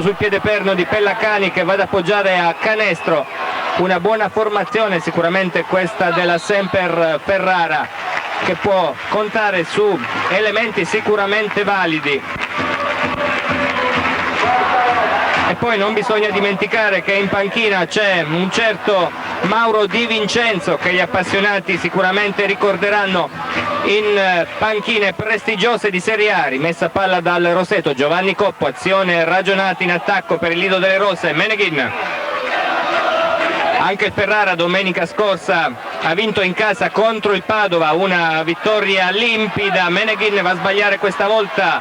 sul piedeperno di Pellacani che va ad appoggiare a canestro. Una buona formazione sicuramente questa della Semper Ferrara, che può contare su elementi sicuramente validi. E poi non bisogna dimenticare che in panchina c'è un certo Mauro Di Vincenzo, che gli appassionati sicuramente ricorderanno in panchine prestigiose di Serie A. Rimessa palla dal Roseto, Giovanni Coppo, azione ragionata in attacco per il Lido delle Rose, Meneghin. Anche il Ferrara domenica scorsa ha vinto in casa contro il Padova, una vittoria limpida. Meneghin va a sbagliare questa volta.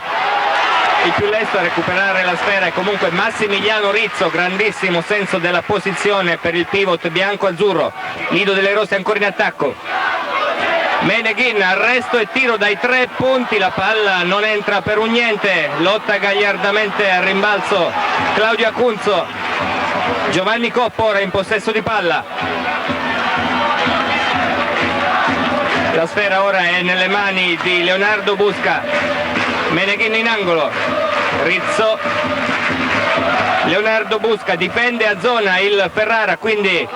Il più lesto a recuperare la sfera è comunque Massimiliano Rizzo, grandissimo senso della posizione per il pivot bianco-azzurro. Lido delle Rose ancora in attacco. Meneghin, arresto e tiro dai 3 punti, la palla non entra per un niente, lotta gagliardamente al rimbalzo Claudio Acunzo. Giovanni Coppo ora in possesso di palla. La sfera ora è nelle mani di Leonardo Busca. Meneghin in angolo, Rizzo, Leonardo Busca, difende a zona il Ferrara, quindi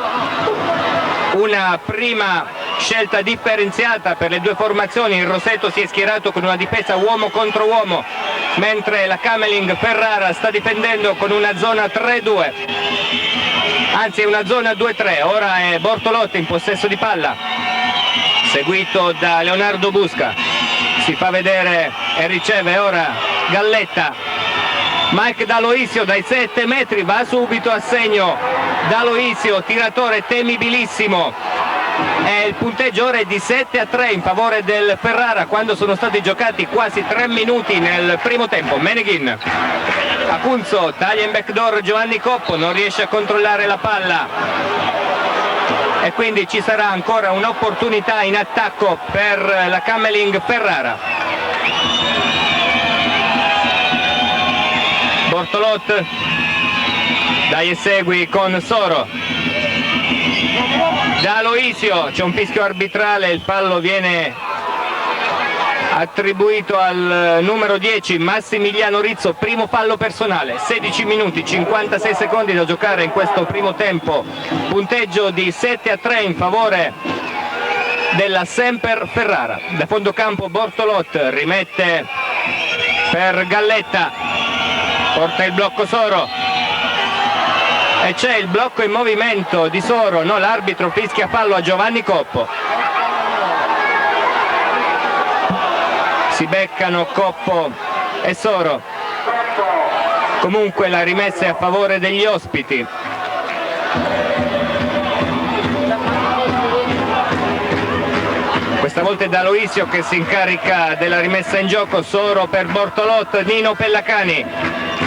una prima scelta differenziata per le due formazioni. Il Roseto si è schierato con una difesa uomo contro uomo, mentre la Cameling Ferrara sta difendendo con una zona 3-2, anzi una zona 2-3. Ora è Bortolotti in possesso di palla, seguito da Leonardo Busca. Si fa vedere e riceve ora Galletta. Mike D'Aloisio dai 7 metri va subito a segno. D'Aloisio, tiratore temibilissimo. E il punteggio ora è di 7-3 in favore del Ferrara, quando sono stati giocati quasi 3 minuti nel primo tempo. Meneghin, Acunzo, taglia in backdoor Giovanni Coppo, non riesce a controllare la palla. E quindi ci sarà ancora un'opportunità in attacco per la Cameling Ferrara. Bortolot, dai e segui con Soro. D'Aloisio, c'è un fischio arbitrale, il fallo viene attribuito al numero 10 Massimiliano Rizzo, primo fallo personale. 16 minuti 56 secondi da giocare in questo primo tempo, punteggio di 7-3 in favore della Semper Ferrara. Da fondo campo Bortolot rimette per Galletta, porta il blocco Soro e c'è il blocco in movimento di Soro, no, l'arbitro fischia fallo a Giovanni Coppo. Si beccano Coppo e Soro. Comunque la rimessa è a favore degli ospiti. Questa volta è D'Aloisio che si incarica della rimessa in gioco. Soro per Bortolot, Nino Pellacani.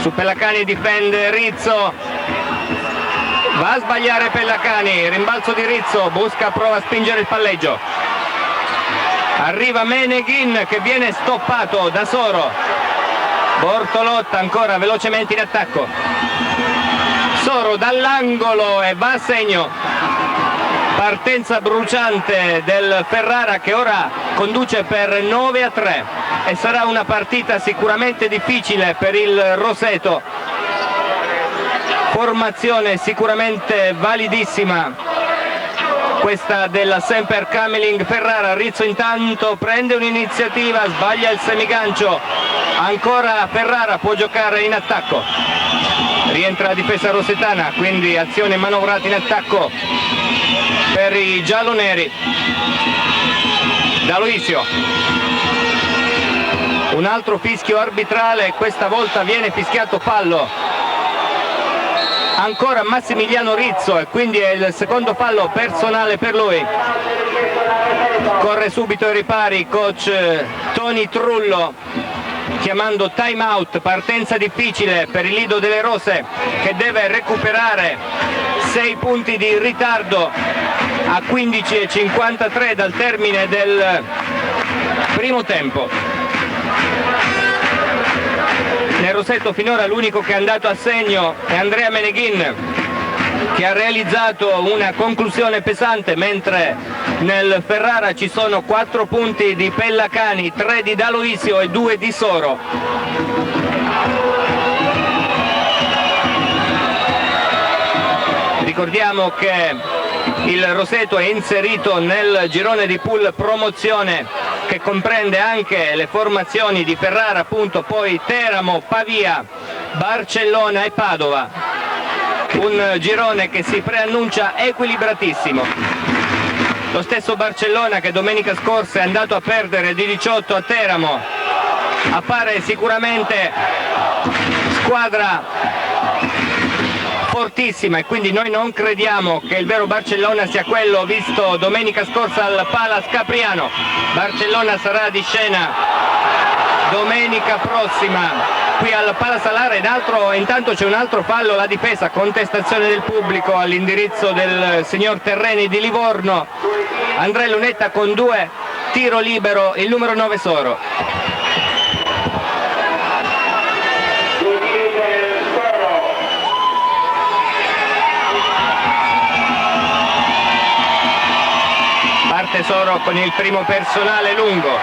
Su Pellacani difende Rizzo. Va a sbagliare Pellacani, rimbalzo di Rizzo, Busca prova a spingere il palleggio. Arriva Meneghin che viene stoppato da Soro. Bortolotta ancora velocemente in attacco. Soro dall'angolo e va a segno. Partenza bruciante del Ferrara che ora conduce per 9-3 e sarà una partita sicuramente difficile per il Roseto. Formazione sicuramente validissima questa della Semper Cameling Ferrara. Rizzo intanto prende un'iniziativa, sbaglia il semigancio, ancora Ferrara può giocare in attacco, rientra la difesa rosetana, quindi azione manovrata in attacco per i gialloneri. D'Aloisio, un altro fischio arbitrale, questa volta viene fischiato fallo ancora Massimiliano Rizzo e quindi è il secondo fallo personale per lui. Corre subito ai ripari coach Tony Trullo chiamando time out, partenza difficile per il Lido delle Rose che deve recuperare 6 punti di ritardo a 15:53 dal termine del primo tempo. Nel Roseto finora l'unico che è andato a segno è Andrea Meneghin, che ha realizzato una conclusione pesante, mentre nel Ferrara ci sono 4 punti di Pellacani, 3 di D'Aloisio e 2 di Soro. Ricordiamo che il Roseto è inserito nel girone di pool promozione che comprende anche le formazioni di Ferrara, appunto, poi Teramo, Pavia, Barcellona e Padova. Un girone che si preannuncia equilibratissimo. Lo stesso Barcellona, che domenica scorsa è andato a perdere di 18 a Teramo, appare sicuramente squadra fortissima, e quindi noi non crediamo che il vero Barcellona sia quello visto domenica scorsa al Palace Capriano. Barcellona sarà di scena domenica prossima qui al Palace Alara. Intanto c'è un altro fallo, la difesa, contestazione del pubblico all'indirizzo del signor Terreni di Livorno. Andrea Lunetta con 2, tiro libero, il numero 9 Soro. Parte Soro con il primo personale lungo.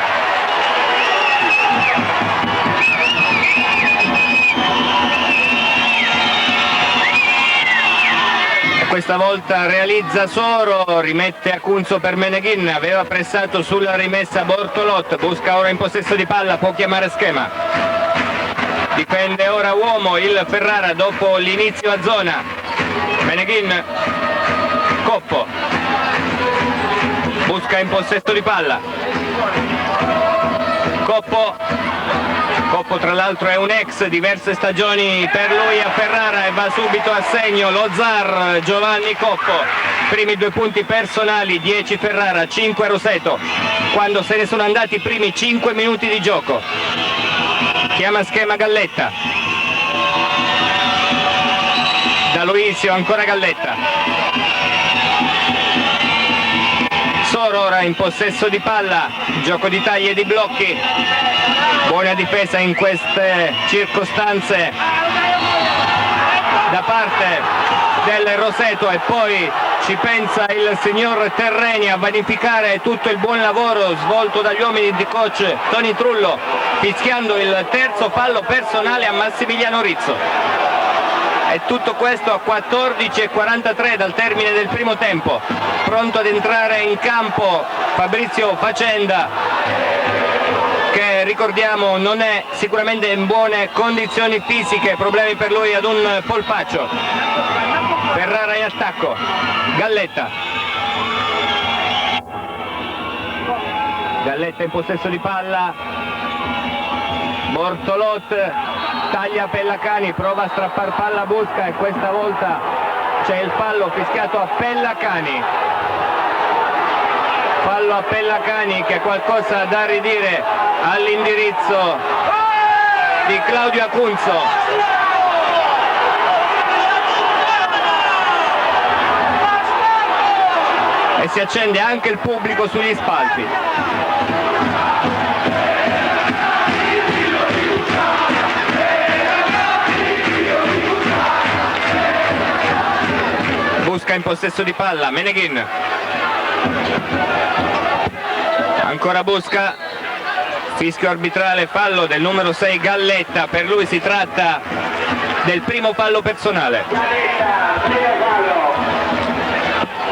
E questa volta realizza Soro, rimette Acunzo per Meneghin, aveva pressato sulla rimessa Bortolot, busca ora in possesso di palla, può chiamare schema. Difende ora uomo il Ferrara dopo l'inizio a zona. Meneghin, Coppo, busca in possesso di palla. Coppo tra l'altro è un ex, diverse stagioni per lui a Ferrara, e va subito a segno lo zar Giovanni Coppo. Primi 2 punti personali, 10 Ferrara, 5 Roseto, quando se ne sono andati i primi 5 minuti di gioco. Chiama schema Galletta. D'Aloisio, ancora Galletta. Soro ora in possesso di palla, gioco di taglie e di blocchi, buona difesa in queste circostanze da parte del Roseto, e poi ci pensa il signor Terreni a vanificare tutto il buon lavoro svolto dagli uomini di coach Toni Trullo, fischiando il terzo fallo personale a Massimiliano Rizzo. E tutto questo a 14:43 dal termine del primo tempo. Pronto ad entrare in campo Fabrizio Facenda, che ricordiamo non è sicuramente in buone condizioni fisiche, problemi per lui ad un polpaccio. Ferrara in attacco, Galletta in possesso di palla, Bortolot taglia Pellacani, prova a strappar palla, busca, e questa volta c'è il fallo fischiato a Pellacani. Fallo a Pellacani, che ha qualcosa da ridire all'indirizzo di Claudio Acunzo. E si accende anche il pubblico sugli spalti. Busca in possesso di palla, Meneghin. Ancora Busca, fischio arbitrale, fallo del numero 6 Galletta, per lui si tratta del primo fallo personale.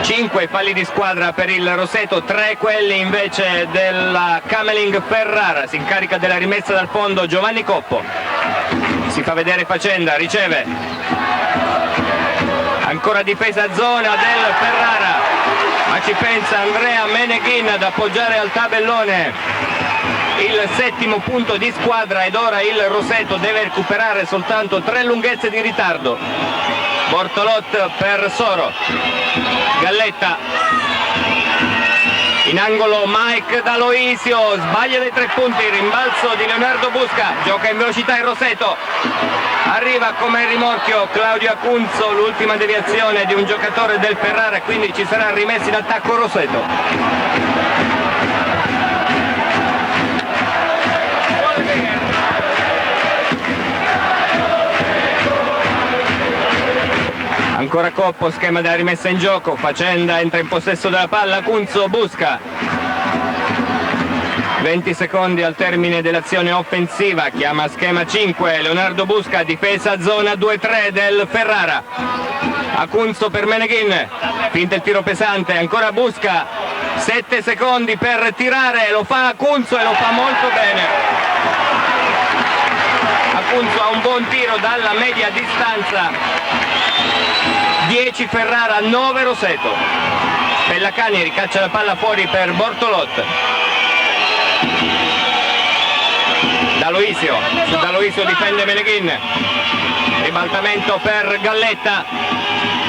5 falli di squadra per il Roseto, 3 quelli invece della Cameling Ferrara. Si incarica della rimessa dal fondo Giovanni Coppo, si fa vedere Facenda, riceve. Ancora difesa a zona del Ferrara, ma ci pensa Andrea Meneghin ad appoggiare al tabellone il 7° punto di squadra, ed ora il Roseto deve recuperare soltanto 3 lunghezze di ritardo. Bortolot per Soro, Galletta in angolo, Mike D'Aloisio sbaglia dei 3 punti, rimbalzo di Leonardo Busca, gioca in velocità il Roseto, arriva come rimorchio Claudio Acunzo, l'ultima deviazione di un giocatore del Ferrara, quindi ci sarà rimessa in attacco Roseto. Ancora Coppo, schema della rimessa in gioco, Facenda entra in possesso della palla, Acunzo, Busca. 20 secondi al termine dell'azione offensiva, chiama schema 5, Leonardo Busca, difesa zona 2-3 del Ferrara. Acunzo per Meneghin, finta il tiro pesante, ancora Busca, 7 secondi per tirare, lo fa Acunzo e lo fa molto bene. Acunzo ha un buon tiro dalla media distanza, 10 Ferrara, 9 Roseto. Pellacani ricaccia la palla fuori per Bortolot. D'Aloisio, su D'Aloisio difende Meneghin, ribaltamento per Galletta,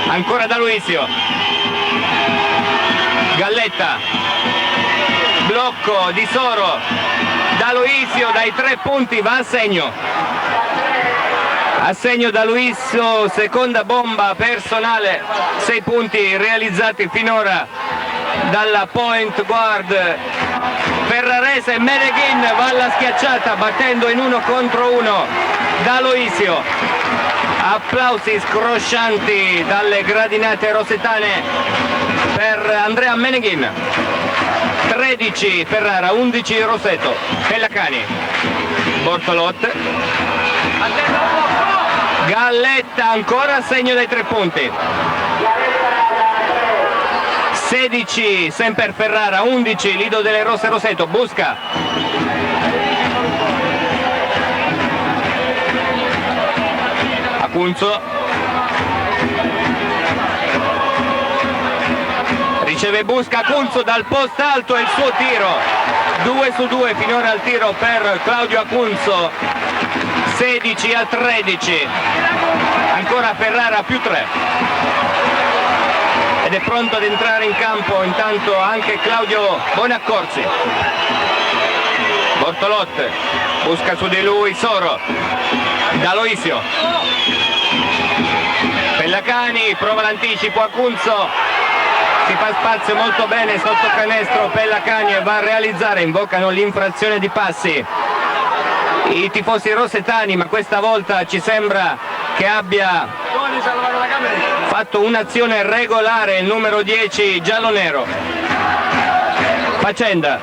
ancora D'Aloisio, Galletta, blocco di Soro, D'Aloisio dai 3 punti va a segno D'Aloisio, seconda bomba personale, 6 punti realizzati finora dalla point guard ferrarese. Meneghin va alla schiacciata battendo in 1 contro 1 D'Aloisio. Applausi scroscianti dalle gradinate rosetane per Andrea Meneghin. 13 Ferrara, 11 Roseto. Pellacani, Bortolot, Galletta ancora a segno dai 3 punti. 16 sempre Ferrara, 11 Lido delle Rose Roseto. Busca, Acunzo, riceve Busca, Acunzo dal post alto e il suo tiro, 2 su 2 finora al tiro per Claudio Acunzo, 16 a 13, ancora Ferrara più 3. Ed è pronto ad entrare in campo intanto anche Claudio Bonaccorsi. Bortolot, busca su di lui Soro, D'Aloisio, Pellacani, prova l'anticipo, Acunzo, si fa spazio molto bene sotto canestro Pellacani e va a realizzare, invocano l'infrazione di passi i tifosi rosetani, ma questa volta ci sembra che abbia fatto un'azione regolare il numero 10 giallo-nero. Facenda,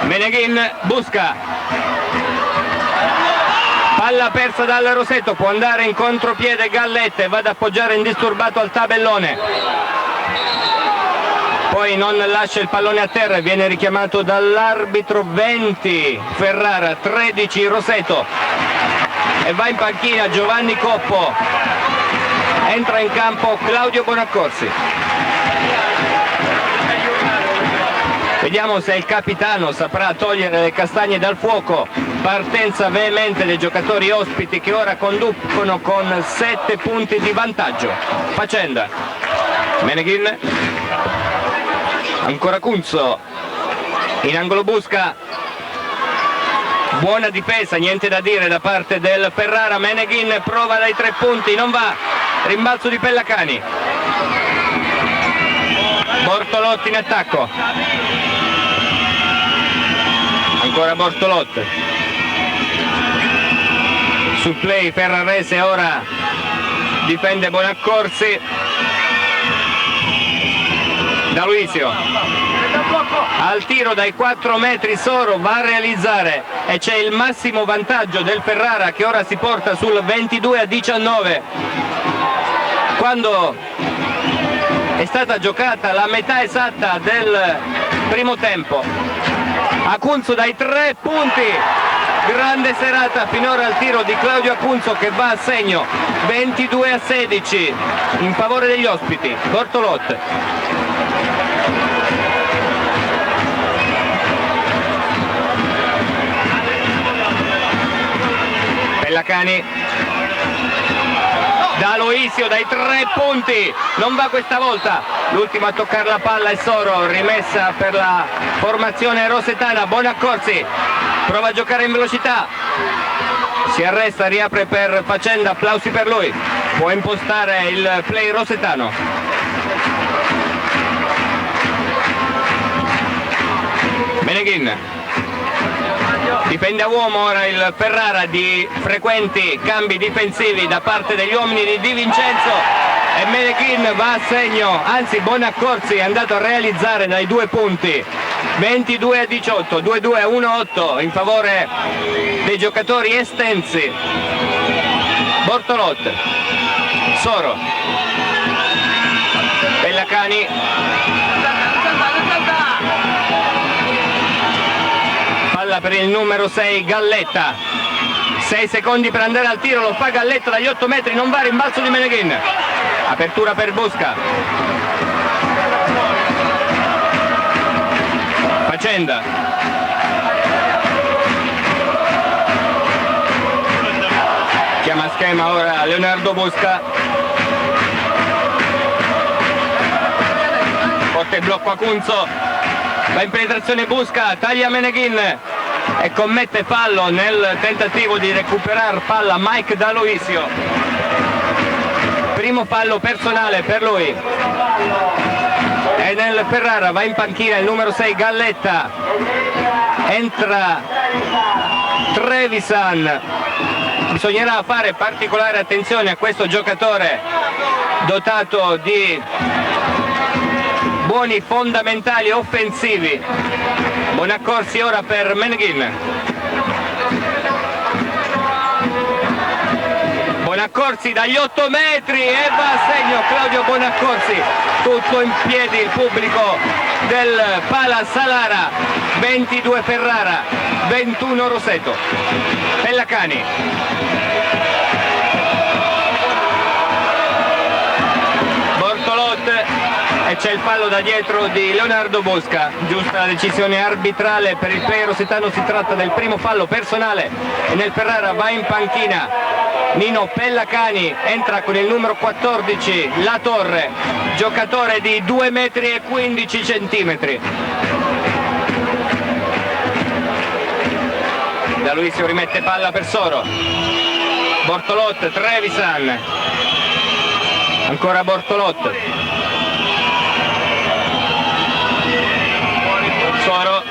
Meneghin, Busca, palla persa dal Roseto, può andare in contropiede Galletta e va ad appoggiare indisturbato al tabellone, poi non lascia il pallone a terra e viene richiamato dall'arbitro. 20 Ferrara, 13 Roseto, e va in panchina Giovanni Coppo, entra in campo Claudio Bonaccorsi. Vediamo se il capitano saprà togliere le castagne dal fuoco. Partenza veemente dei giocatori ospiti che ora conducono con 7 punti di vantaggio. Facenda, Meneghin, ancora Cunzo, in angolo Busca, buona difesa, niente da dire da parte del Ferrara. Meneghin prova dai 3 punti, non va, rimbalzo di Pellacani, Bortolotti in attacco, ancora Bortolotti, sul play ferrarese ora difende Bonaccorsi, D'Aloisio, al tiro dai 4 metri Soro va a realizzare e c'è il massimo vantaggio del Ferrara che ora si porta sul 22 a 19. Quando è stata giocata la metà esatta del primo tempo, Acunzo dai 3 punti, grande serata finora al tiro di Claudio Acunzo che va a segno, 22 a 16 in favore degli ospiti. Bortolot, Pellacani, D'Aloisio dai 3 punti, non va questa volta, l'ultimo a toccare la palla è Soro, rimessa per la formazione rosetana. Bonaccorsi prova a giocare in velocità, si arresta, riapre per Facenda, applausi per lui, può impostare il play rosetano. Meneghin difende a uomo ora il Ferrara, di frequenti cambi difensivi da parte degli uomini di Di Vincenzo e Meneghin va a segno, anzi Bonaccorsi è andato a realizzare dai 2 punti, 22 a 18, 2-2 a 1-8 in favore dei giocatori estensi. Bortolot, Soro, Pellacani, palla per il numero 6 Galletta, 6 secondi per andare al tiro, lo fa Galletta dagli 8 metri, non va, rimbalzo di Meneghin, apertura per Busca, Facenda, chiama schema ora Leonardo Busca, porta il blocco a Cunzo, va in penetrazione Busca, taglia Meneghin e commette fallo nel tentativo di recuperare palla Mike D'Aloisio. Primo fallo personale per lui. E nel Ferrara va in panchina il numero 6 Galletta, entra Trevisan. Bisognerà fare particolare attenzione a questo giocatore dotato di buoni fondamentali offensivi. Bonaccorsi ora per Meneghin. Bonaccorsi dagli 8 metri e va a segno Claudio Bonaccorsi, tutto in piedi il pubblico del Pala Salara, 22 Ferrara, 21 Roseto. Pellacani. Bortolot e c'è il fallo da dietro di Leonardo Busca, giusta la decisione arbitrale per il player rosetano, si tratta del primo fallo personale e nel Ferrara va in panchina Nino Pellacani, entra con il numero 14 La Torre, giocatore di 2 metri e 15 centimetri. D'Aloisio rimette palla per Soro, Bortolot, Trevisan, ancora Bortolot, Soro,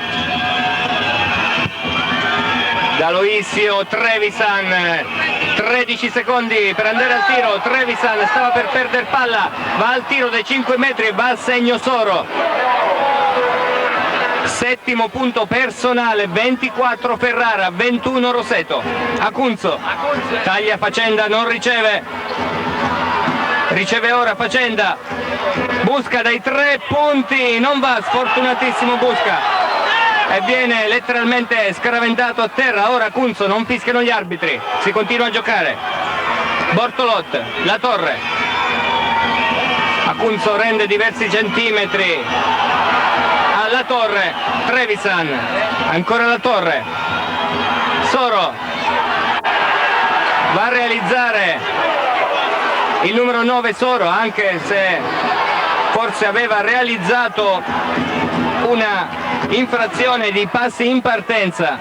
D'Aloisio, Trevisan, 13 secondi per andare al tiro, Trevisan stava per perdere palla, va al tiro dai 5 metri e va al segno Soro. Settimo punto personale, 24 Ferrara, 21 Roseto. Acunzo, taglia Facenda, non riceve, riceve ora Facenda, Busca dai 3 punti, non va, sfortunatissimo Busca e viene letteralmente scaraventato a terra. Ora Cunzo, non fischiano gli arbitri, si continua a giocare. Bortolot, La Torre, Acunzo rende diversi centimetri alla Torre, Trevisan, ancora La Torre, Soro va a realizzare il numero 9 Soro, anche se forse aveva realizzato una infrazione di passi in partenza.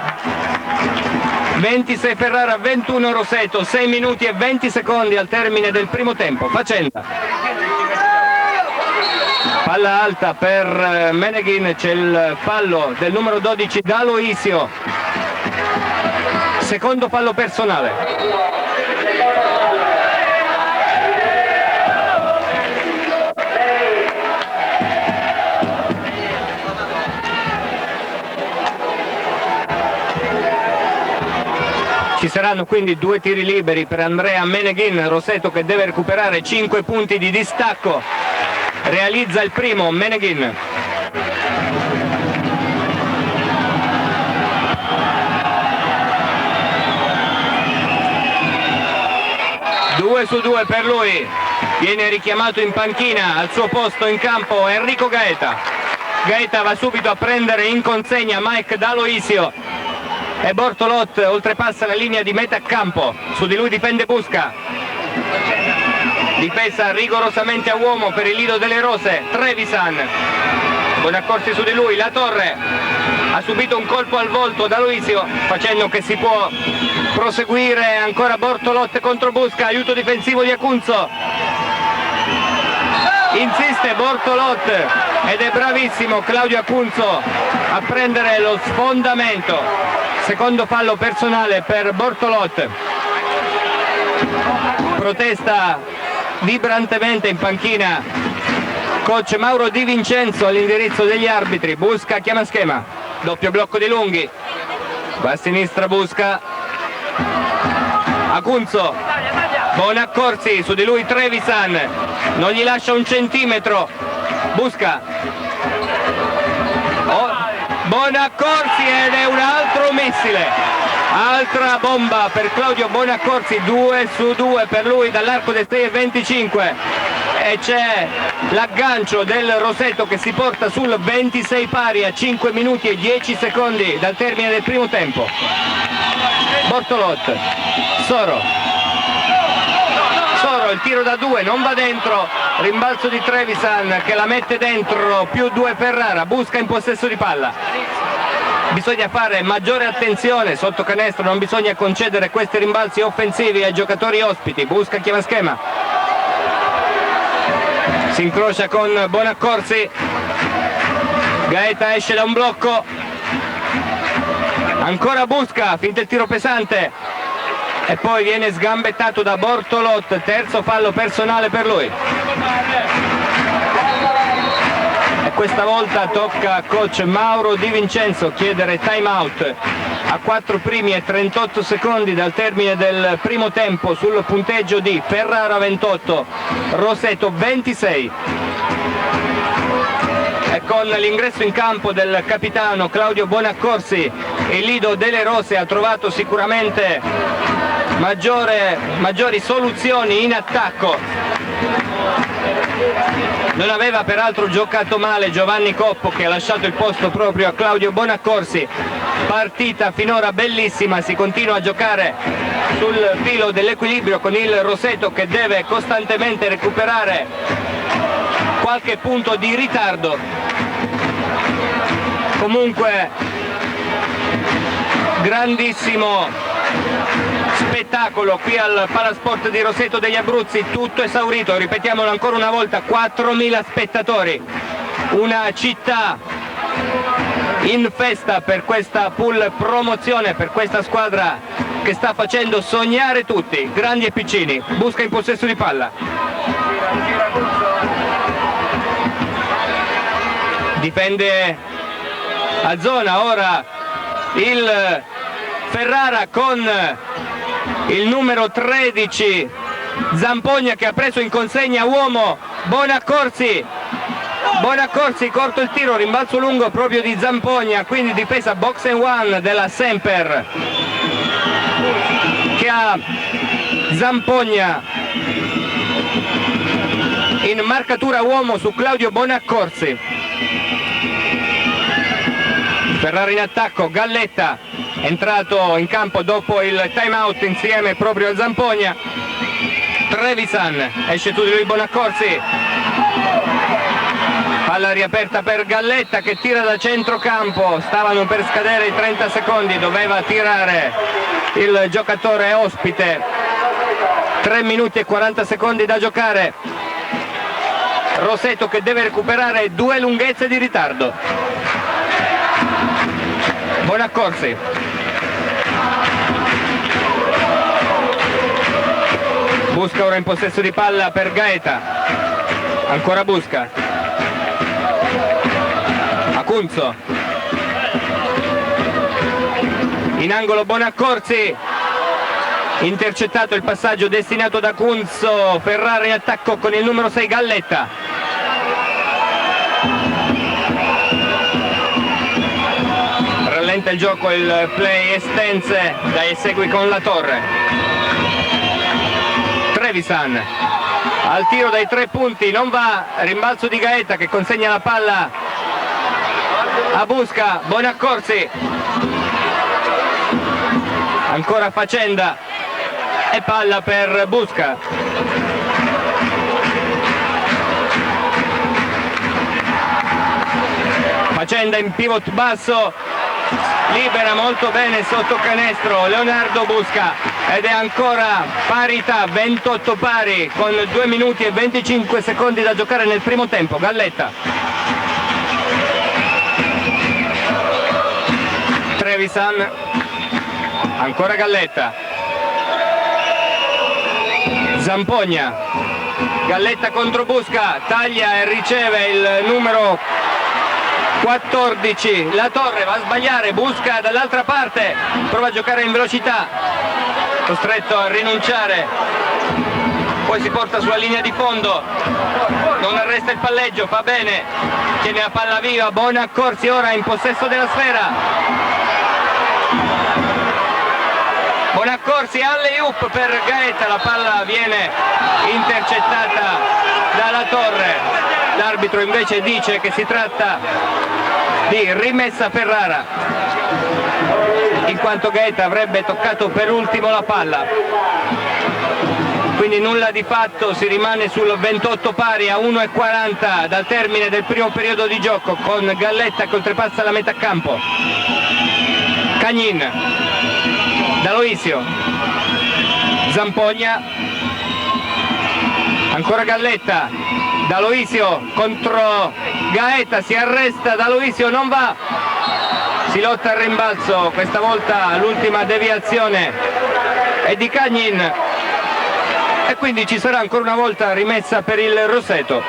26 Ferrara, 21 Roseto, 6 minuti e 20 secondi al termine del primo tempo. Facenda, palla alta per Meneghin, c'è il fallo del numero 12 D'Aloisio, secondo fallo personale. Ci saranno quindi 2 tiri liberi per Andrea Meneghin, Roseto che deve recuperare 5 punti di distacco, realizza il primo Meneghin. Due su 2 per lui, viene richiamato in panchina, al suo posto in campo Enrico Gaeta. Gaeta va subito a prendere in consegna Mike D'Aloisio e Bortolot oltrepassa la linea di metà campo, su di lui difende Busca, difesa rigorosamente a uomo per il Lido delle Rose, Trevisan, Bonaccorsi su di lui, La Torre ha subito un colpo al volto da D'Aloisio, facendo che si può proseguire, ancora Bortolot contro Busca, aiuto difensivo di Acunzo, insiste Bortolot ed è bravissimo Claudio Acunzo a prendere lo sfondamento. Secondo fallo personale per Bortolot. Protesta vibrantemente in panchina coach Mauro Di Vincenzo all'indirizzo degli arbitri. Busca chiama schema, doppio blocco di Lunghi, va a sinistra Busca, Acunzo Bonaccorsi, su di lui Trevisan, non gli lascia un centimetro, busca, Bonaccorsi, ed è un altro missile, altra bomba per Claudio Bonaccorsi, 2 su 2 per lui dall'arco del 6,25, e c'è l'aggancio del Roseto che si porta sul 26 pari a 5 minuti e 10 secondi dal termine del primo tempo. Bortolot, Soro, il tiro da 2 non va dentro, rimbalzo di Trevisan che la mette dentro, più 2 Ferrara, busca in possesso di palla. Bisogna fare maggiore attenzione sotto canestro, non bisogna concedere questi rimbalzi offensivi ai giocatori ospiti. Busca, chiama schema, si incrocia con Bonaccorsi, Gaeta esce da un blocco, ancora busca, finta il tiro pesante e poi viene sgambettato da Bortolot, terzo fallo personale per lui. E questa volta tocca a coach Mauro Di Vincenzo chiedere time out a 4 primi e 38 secondi dal termine del primo tempo sul punteggio di Ferrara 28, Roseto 26. E con l'ingresso in campo del capitano Claudio Bonaccorsi, il Lido delle Rose ha trovato sicuramente maggiori soluzioni in attacco. Non aveva peraltro giocato male Giovanni Coppo, che ha lasciato il posto proprio a Claudio Bonaccorsi. Partita finora bellissima, si continua a giocare sul filo dell'equilibrio con il Roseto che deve costantemente recuperare qualche punto di ritardo. Comunque grandissimo spettacolo qui al Palasport di Roseto degli Abruzzi, tutto esaurito, ripetiamolo ancora una volta, 4.000 spettatori, una città in festa per questa pool promozione, per questa squadra che sta facendo sognare tutti, grandi e piccini. Busca in possesso di palla, difende a zona, ora il Ferrara con il numero 13 Zampogna che ha preso in consegna uomo Bonaccorsi, corto il tiro, rimbalzo lungo proprio di Zampogna, quindi difesa box and one della Semper che ha Zampogna in marcatura uomo su Claudio Bonaccorsi. Ferrara in attacco, Galletta entrato in campo dopo il time out insieme proprio a Zampogna. Trevisan, esce tu di lui Bonaccorsi, palla riaperta per Galletta che tira da centrocampo, stavano per scadere i 30 secondi, doveva tirare il giocatore ospite, 3 minuti e 40 secondi da giocare. Roseto che deve recuperare 2 lunghezze di ritardo. Bonaccorsi, busca ora in possesso di palla per Gaeta, ancora busca, Acunzo, in angolo Bonaccorsi, intercettato il passaggio destinato ad Acunzo. Ferrara in attacco con il numero 6 Galletta, rallenta il gioco, il play estense, dai segui con la torre. Trevisan al tiro dai 3 punti, non va, rimbalzo di Gaeta che consegna la palla a busca, Bonaccorsi, ancora Facenda e palla per Busca. Facenda in pivot basso, libera molto bene sotto canestro Leonardo Busca ed è ancora parità, 28 pari con 2 minuti e 25 secondi da giocare nel primo tempo. Galletta, Trevisan, ancora Galletta, Zampogna, Galletta contro Busca, taglia e riceve il numero 14, la torre va a sbagliare, Busca dall'altra parte, prova a giocare in velocità, costretto a rinunciare poi si porta sulla linea di fondo, non arresta il palleggio, fa bene, tiene la palla viva, Bonaccorsi ora in possesso della sfera. Bonaccorsi, alley-oop per Gaeta, la palla viene intercettata dalla Torre, l'arbitro invece dice che si tratta di rimessa Ferrara, in quanto Gaeta avrebbe toccato per ultimo la palla. Quindi nulla di fatto, si rimane sul 28 pari a 1:40 dal termine del primo periodo di gioco, con Galletta che oltrepassa la metà campo. Cagnin, D'Aloisio, Zampogna, ancora Galletta, D'Aloisio contro Gaeta, si arresta, D'Aloisio non va, si lotta al rimbalzo, questa volta l'ultima deviazione è di Cagnin e quindi ci sarà ancora una volta rimessa per il Roseto.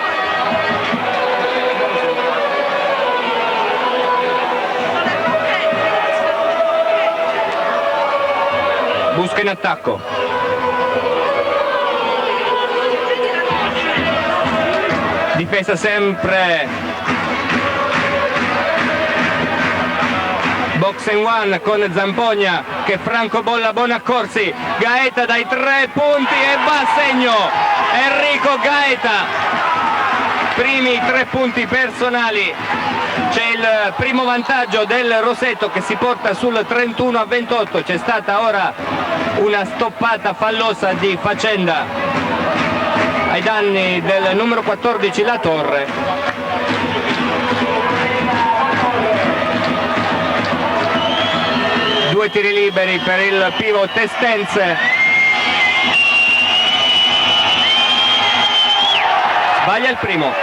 Busca in attacco, difesa sempre box and one con Zampogna che francobolla Bonaccorsi, Gaeta dai 3 punti e va a segno Enrico Gaeta, primi 3 punti personali, c'è il primo vantaggio del Roseto che si porta sul 31-28, c'è stata ora una stoppata fallosa di Facenda ai danni del numero 14 La Torre. Due tiri liberi per il pivot Testenze, sbaglia il primo.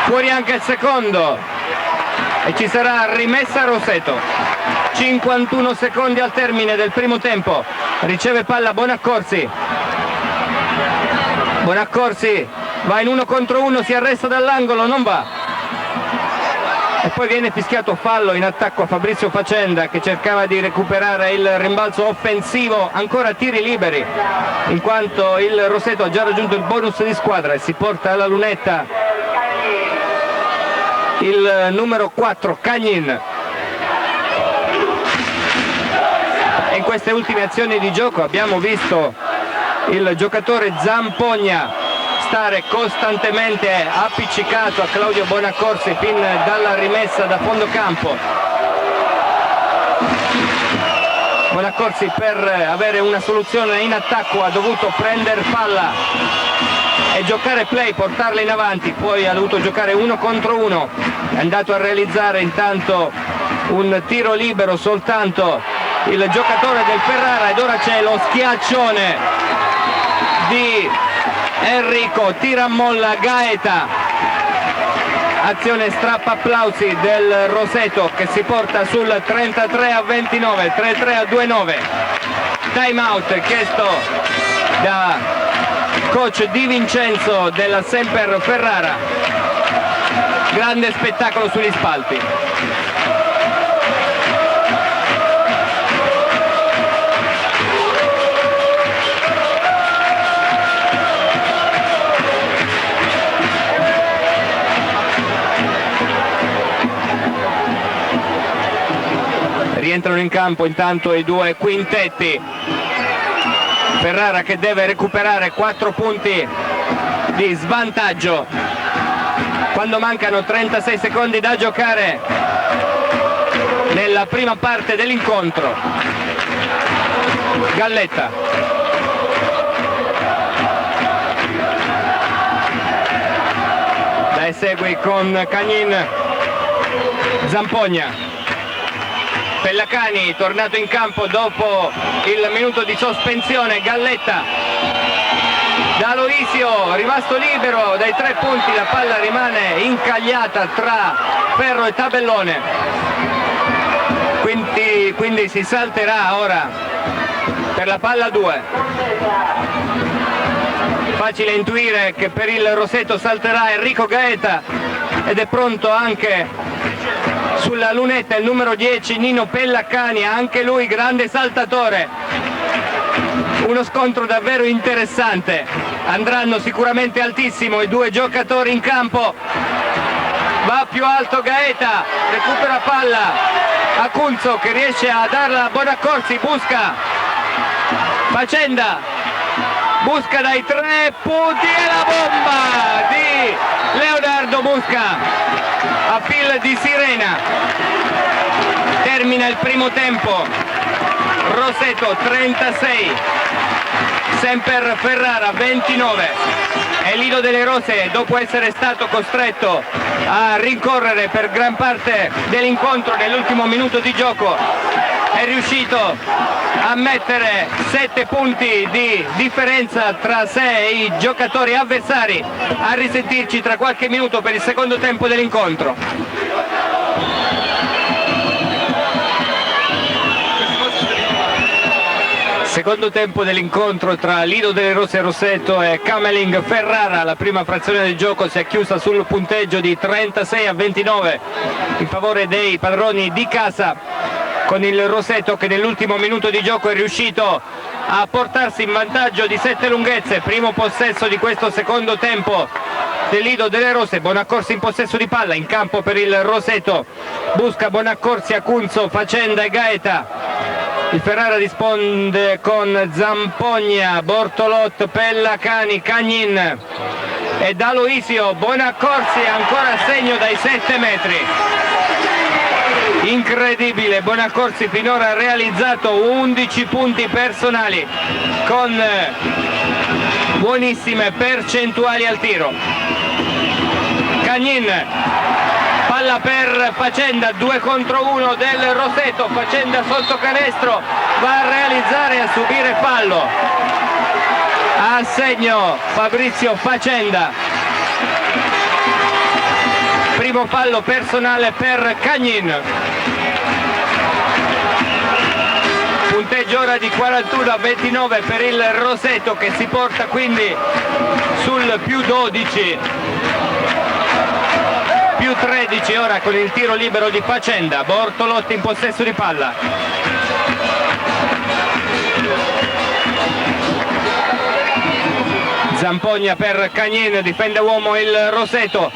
Fuori anche il secondo e ci sarà rimessa Roseto. 51 secondi al termine del primo tempo, riceve palla Bonaccorsi, Bonaccorsi va in 1 contro 1, si arresta dall'angolo, non va e poi viene fischiato fallo in attacco a Fabrizio Facenda che cercava di recuperare il rimbalzo offensivo. Ancora tiri liberi in quanto il Roseto ha già raggiunto il bonus di squadra e si porta alla lunetta il numero 4 Cagnin. E in queste ultime azioni di gioco abbiamo visto il giocatore Zampogna stare costantemente appiccicato a Claudio Bonaccorsi fin dalla rimessa da fondo campo. Bonaccorsi per avere una soluzione in attacco ha dovuto prendere palla e giocare play, portarla in avanti, poi ha dovuto giocare 1 contro 1, è andato a realizzare intanto un tiro libero soltanto il giocatore del Ferrara ed ora c'è lo schiaccione di Enrico, tira a molla Gaeta, azione strappa applausi del Roseto che si porta sul 33-29, 33-29, time out chiesto da coach Di Vincenzo della Semper Ferrara, grande spettacolo sugli spalti. Rientrano in campo intanto i due quintetti. Ferrara che deve recuperare 4 punti di svantaggio quando mancano 36 secondi da giocare nella prima parte dell'incontro. Galletta, la esegui con Cagnin, Zampogna, Pellacani tornato in campo dopo il minuto di sospensione, Galletta, D'Aloisio rimasto libero dai 3 punti, la palla rimane incagliata tra ferro e tabellone, quindi si salterà ora per la palla 2. Facile intuire che per il Roseto salterà Enrico Gaeta ed è pronto anche sulla lunetta il numero 10 Nino Pellacani, anche lui grande saltatore. Uno scontro davvero interessante, andranno sicuramente altissimo i due giocatori in campo. Va più alto Gaeta, recupera palla, Acunzo che riesce a darla a Bonaccorsi, busca Facenda, busca dai 3 punti e la bomba di Leonardo Busca a fil di sirena. Termina il primo tempo, Roseto 36, Semper Ferrara 29. E Lido delle Rose, dopo essere stato costretto a rincorrere per gran parte dell'incontro nell'ultimo minuto di gioco, è riuscito a mettere 7 punti di differenza tra sé e i giocatori avversari. A risentirci tra qualche minuto per il secondo tempo dell'incontro. Secondo tempo dell'incontro tra Lido delle Rose Roseto e Cameling Ferrara. La prima frazione del gioco si è chiusa sul punteggio di 36-29 in favore dei padroni di casa, con il Roseto che nell'ultimo minuto di gioco è riuscito a portarsi in vantaggio di 7 lunghezze. Primo possesso di questo secondo tempo del Lido delle Rose. Bonaccorsi in possesso di palla, in campo per il Roseto, busca Bonaccorsi, Acunzo, Facenda e Gaeta. Il Ferrara risponde con Zampogna, Bortolot, Pellacani, Cagnin e D'Aloisio. Bonaccorsi ancora a segno dai 7 metri. Incredibile, Bonaccorsi finora ha realizzato 11 punti personali con buonissime percentuali al tiro. Cagnin, palla per Facenda, 2 contro 1 del Roseto. Facenda sotto canestro, va a realizzare e a subire fallo. A segno Fabrizio Facenda. Primo fallo personale per Cagnin. Punteggio ora di 41-29 per il Roseto, che si porta quindi sul più 12. Più 13 ora con il tiro libero di Facenda. Bortolotti in possesso di palla. Zampogna per Cagnin, difende uomo il Roseto.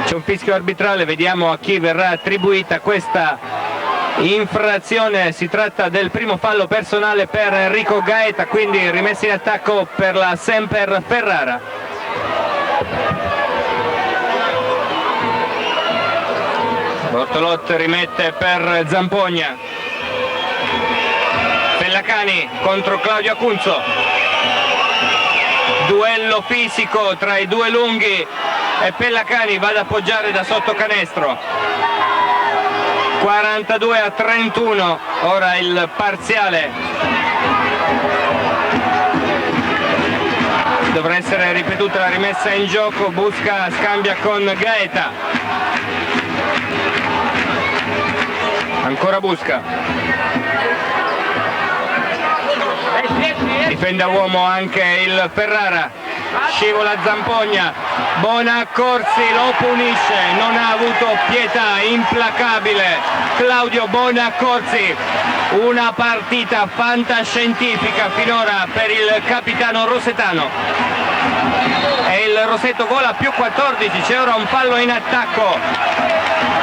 C'è un fischio arbitrale, vediamo a chi verrà attribuita questa infrazione. Si tratta del primo fallo personale per Enrico Gaeta, quindi rimessa in attacco per la Semper Ferrara. Bortolot rimette per Zampogna. Pellacani contro Claudio Acunzo. Duello fisico tra i due lunghi e Pellacani va ad appoggiare da sotto canestro. 42-31 ora il parziale. Dovrà essere ripetuta la rimessa in gioco. Busca, scambia con Gaeta. Ancora Busca. Difende a uomo anche il Ferrara. Scivola Zampogna. Bonaccorsi lo punisce. Non ha avuto pietà. Implacabile Claudio Bonaccorsi. Una partita fantascientifica finora per il capitano rosetano. E il Roseto vola più 14. C'è ora un fallo in attacco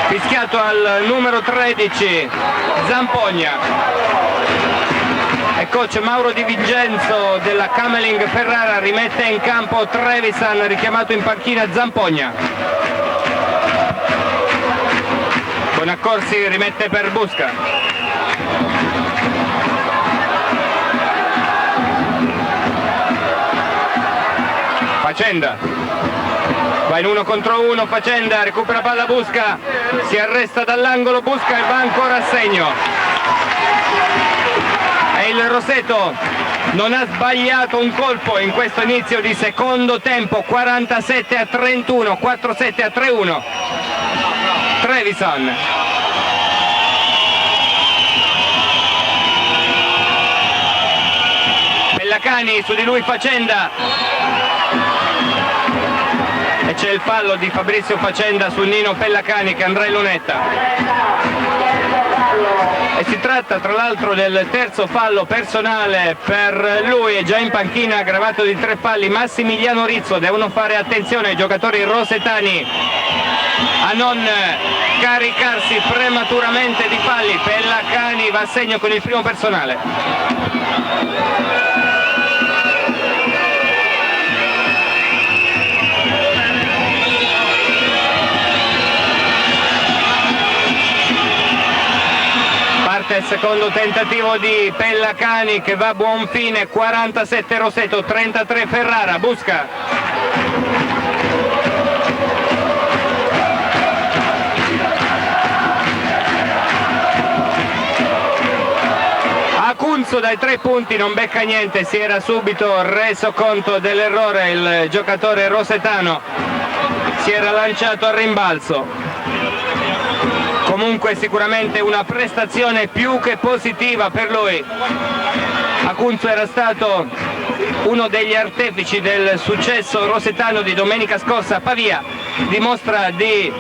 fischiato al numero 13 Zampogna. E coach Mauro Di Vincenzo della Cameling Ferrara rimette in campo Trevisan, richiamato in panchina Zampogna. Bonaccorsi rimette per Busca. Facenda va in 1 contro 1, Facenda recupera palla Busca, si arresta dall'angolo Busca e va ancora a segno. E il Roseto non ha sbagliato un colpo in questo inizio di secondo tempo. 47-31, 4-7-3-1. Trevisan. Pellacani, su di lui Facenda, e c'è il fallo di Fabrizio Facenda su Nino Pellacani che andrà in lunetta. E si tratta tra l'altro del terzo fallo personale per lui, è già in panchina aggravato di 3 falli Massimiliano Rizzo. Devono fare attenzione ai giocatori rosetani a non caricarsi prematuramente di falli. Pellacani va a segno con il primo personale. Il secondo tentativo di Pellacani che va a buon fine. 47 Roseto, 33 Ferrara. Busca, Acunzo dai 3 punti non becca niente, si era subito reso conto dell'errore il giocatore rosetano, si era lanciato al rimbalzo. Comunque sicuramente una prestazione più che positiva per lui. Acunzo era stato uno degli artefici del successo rosetano di domenica scorsa a Pavia, dimostra di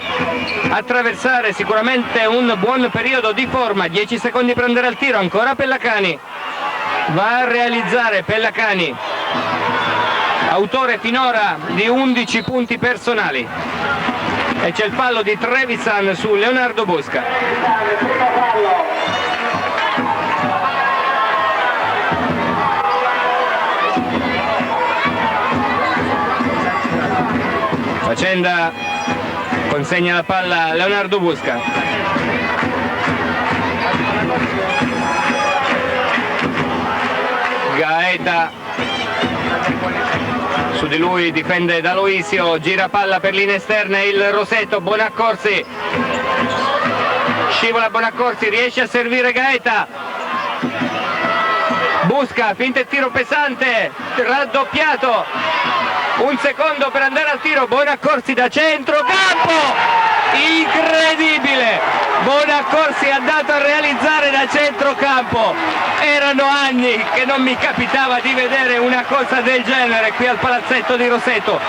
attraversare sicuramente un buon periodo di forma. 10 secondi per andare al tiro, ancora Pellacani, va a realizzare Pellacani, autore finora di 11 punti personali. E c'è il fallo di Trevisan su Leonardo Busca. Facenda consegna la palla a Leonardo Busca. Gaeta, su di lui difende D'Aloisio, gira palla per linee esterne il Roseto, Bonaccorsi, scivola Bonaccorsi, riesce a servire Gaeta, Busca, finta il tiro pesante, raddoppiato, un secondo per andare al tiro, Bonaccorsi da centrocampo, incredibile, Bonaccorsi è andato a realizzare da centrocampo. Erano anni che non mi capitava di vedere una cosa del genere qui al palazzetto di Roseto.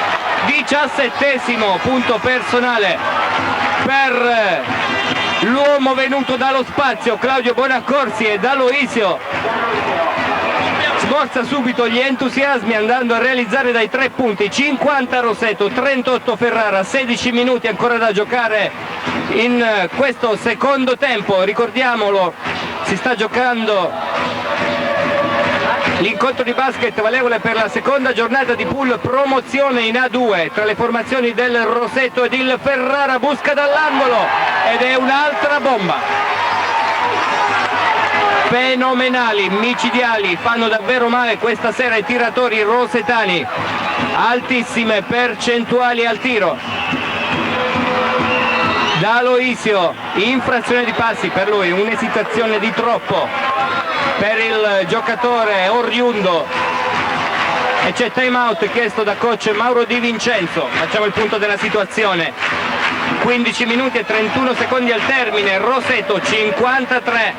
17° punto personale per l'uomo venuto dallo spazio, Claudio Bonaccorsi, e D'Aloisio smorza subito gli entusiasmi andando a realizzare dai 3 punti. 50 Roseto, 38 Ferrara, 16 minuti ancora da giocare in questo secondo tempo. Ricordiamolo, si sta giocando l'incontro di basket valevole per la seconda giornata di pool promozione in A2 tra le formazioni del Roseto ed il Ferrara. Busca dall'angolo ed è un'altra bomba. Fenomenali, micidiali, fanno davvero male questa sera i tiratori rosetani, altissime percentuali al tiro. D'Aloisio, infrazione di passi per lui, un'esitazione di troppo per il giocatore oriundo, e c'è time out chiesto da coach Mauro Di Vincenzo. Facciamo il punto della situazione. 15 minuti e 31 secondi al termine, Roseto 53,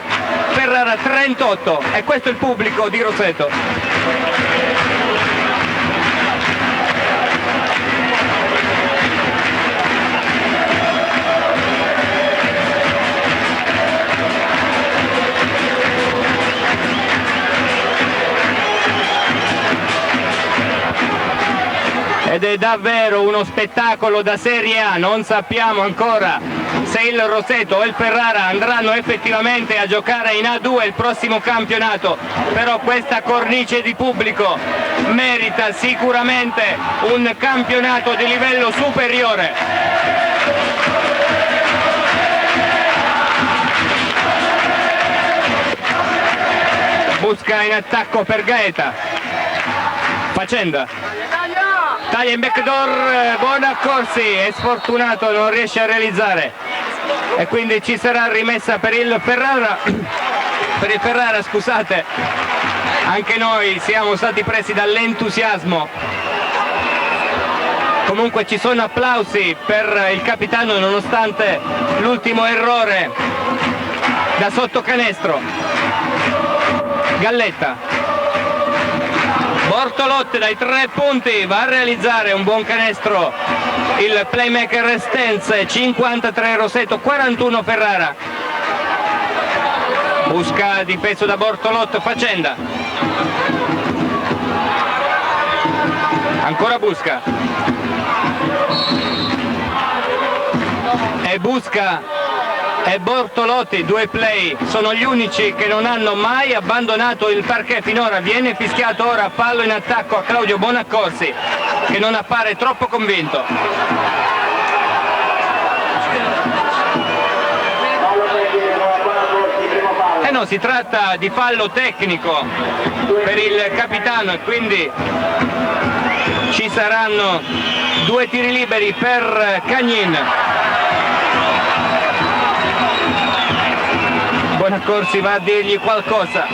Ferrara 38, e questo è il pubblico di Roseto. Ed è davvero uno spettacolo da Serie A, non sappiamo ancora se il Roseto o il Ferrara andranno effettivamente a giocare in A2 il prossimo campionato, però questa cornice di pubblico merita sicuramente un campionato di livello superiore. Busca in attacco per Gaeta, Facenda, taglia in backdoor, Bonaccorsi, è sfortunato, non riesce a realizzare, e quindi ci sarà rimessa per il Ferrara. Scusate, anche noi siamo stati presi dall'entusiasmo. Comunque ci sono applausi per il capitano nonostante l'ultimo errore da sotto canestro. Galletta, Bortolotti dai 3 punti va a realizzare un buon canestro il playmaker Stenz. 53 Roseto, 41 Ferrara. Busca difeso da Bortolotti, Facenda. Ancora Busca. E Busca e Bortolotti, 2 play, sono gli unici che non hanno mai abbandonato il parquet finora. Viene fischiato ora fallo in attacco a Claudio Bonaccorsi, che non appare troppo convinto. No, si tratta di fallo tecnico per il capitano e quindi ci saranno 2 tiri liberi per Cagnin. Bonaccorsi va a dirgli qualcosa.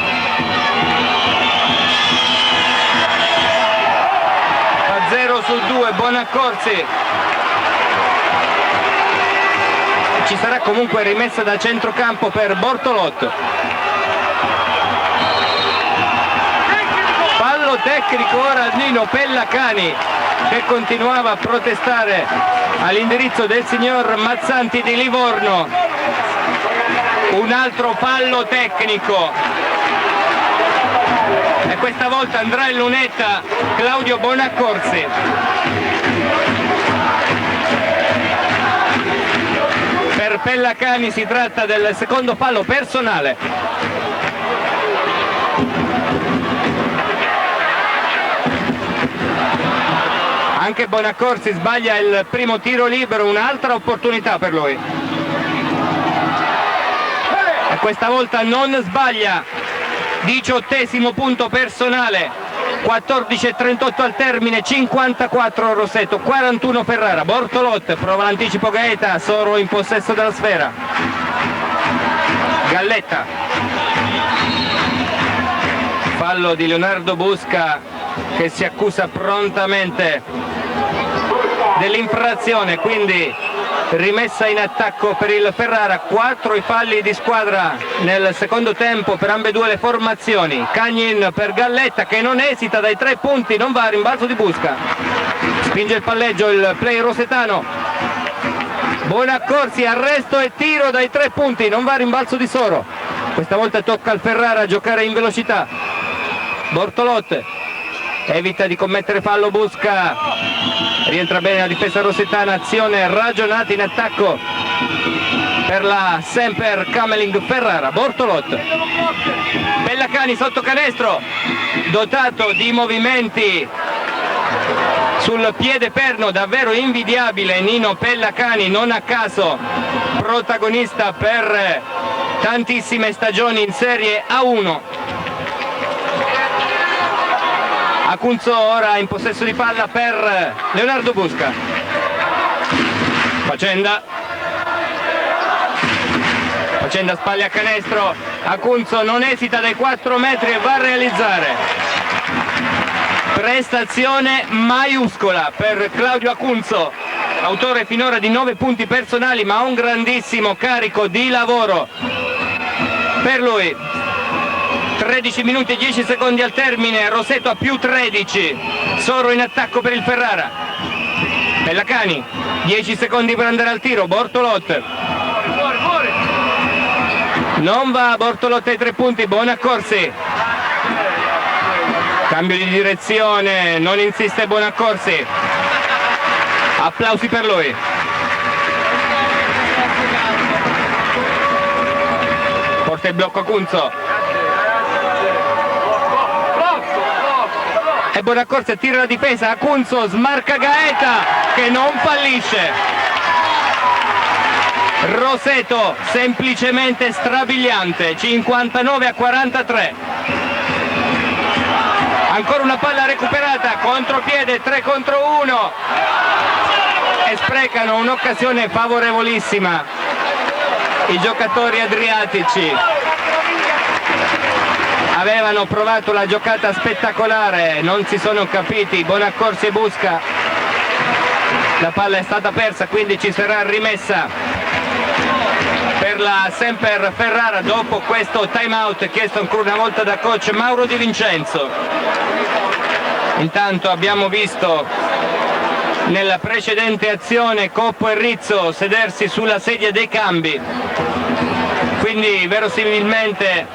Fa 0 su 2 Bonaccorsi. Ci sarà comunque rimessa da centrocampo per Bortolotto. Fallo tecnico ora al Nino Pellacani, che continuava a protestare all'indirizzo del signor Mazzanti di Livorno. Un altro fallo tecnico e questa volta andrà in lunetta Claudio Bonaccorsi. Per Pellacani si tratta del secondo fallo personale. Anche Bonaccorsi sbaglia il primo tiro libero, un'altra opportunità per lui. E questa volta non sbaglia. 18° punto personale. 14:38 al termine, 54 Roseto, 41 Ferrara. Bortolotti prova l'anticipo Gaeta, Soro in possesso della sfera. Galletta. Fallo di Leonardo Busca, che si accusa prontamente dell'infrazione, quindi rimessa in attacco per il Ferrara. 4 i falli di squadra nel secondo tempo per ambedue le formazioni. Cagnin per Galletta, che non esita dai 3 punti, non va a rimbalzo di Busca, spinge il palleggio il play rosetano. Bonaccorsi, arresto e tiro dai 3 punti, non va a rimbalzo di Soro. Questa volta tocca al Ferrara giocare in velocità. Bortolotti evita di commettere fallo Busca, rientra bene la difesa rosetana, azione ragionata in attacco per la Semper Cameling Ferrara. Bortolotti, Pellacani sotto canestro, dotato di movimenti sul piede perno davvero invidiabile Nino Pellacani, non a caso protagonista per tantissime stagioni in Serie A1. Acunzo ora in possesso di palla per Leonardo Busca. Facenda spalla a canestro, Acunzo non esita dai 4 metri e va a realizzare. Prestazione maiuscola per Claudio Acunzo, autore finora di 9 punti personali, ma un grandissimo carico di lavoro per lui. 13 minuti e 10 secondi al termine, Roseto a più 13, Soro in attacco per il Ferrara. Pellacani, 10 secondi per andare al tiro, Bortolotti. Non va Bortolotti ai 3 punti, Bonaccorsi. Cambio di direzione, non insiste Bonaccorsi. Applausi per lui. Porta il blocco Acunzo. E Bonaccorsi tira la difesa, Acunzo smarca Gaeta che non fallisce. Roseto semplicemente strabiliante, 59-43. Ancora una palla recuperata, contropiede, 3 contro 1 e sprecano un'occasione favorevolissima i giocatori adriatici. Avevano provato la giocata spettacolare, non si sono capiti Bonaccorsi e Busca. La palla è stata persa, quindi ci sarà rimessa per la Semper Ferrara dopo questo time out chiesto ancora una volta da coach Mauro Di Vincenzo. Intanto abbiamo visto nella precedente azione Coppo e Rizzo sedersi sulla sedia dei cambi, quindi verosimilmente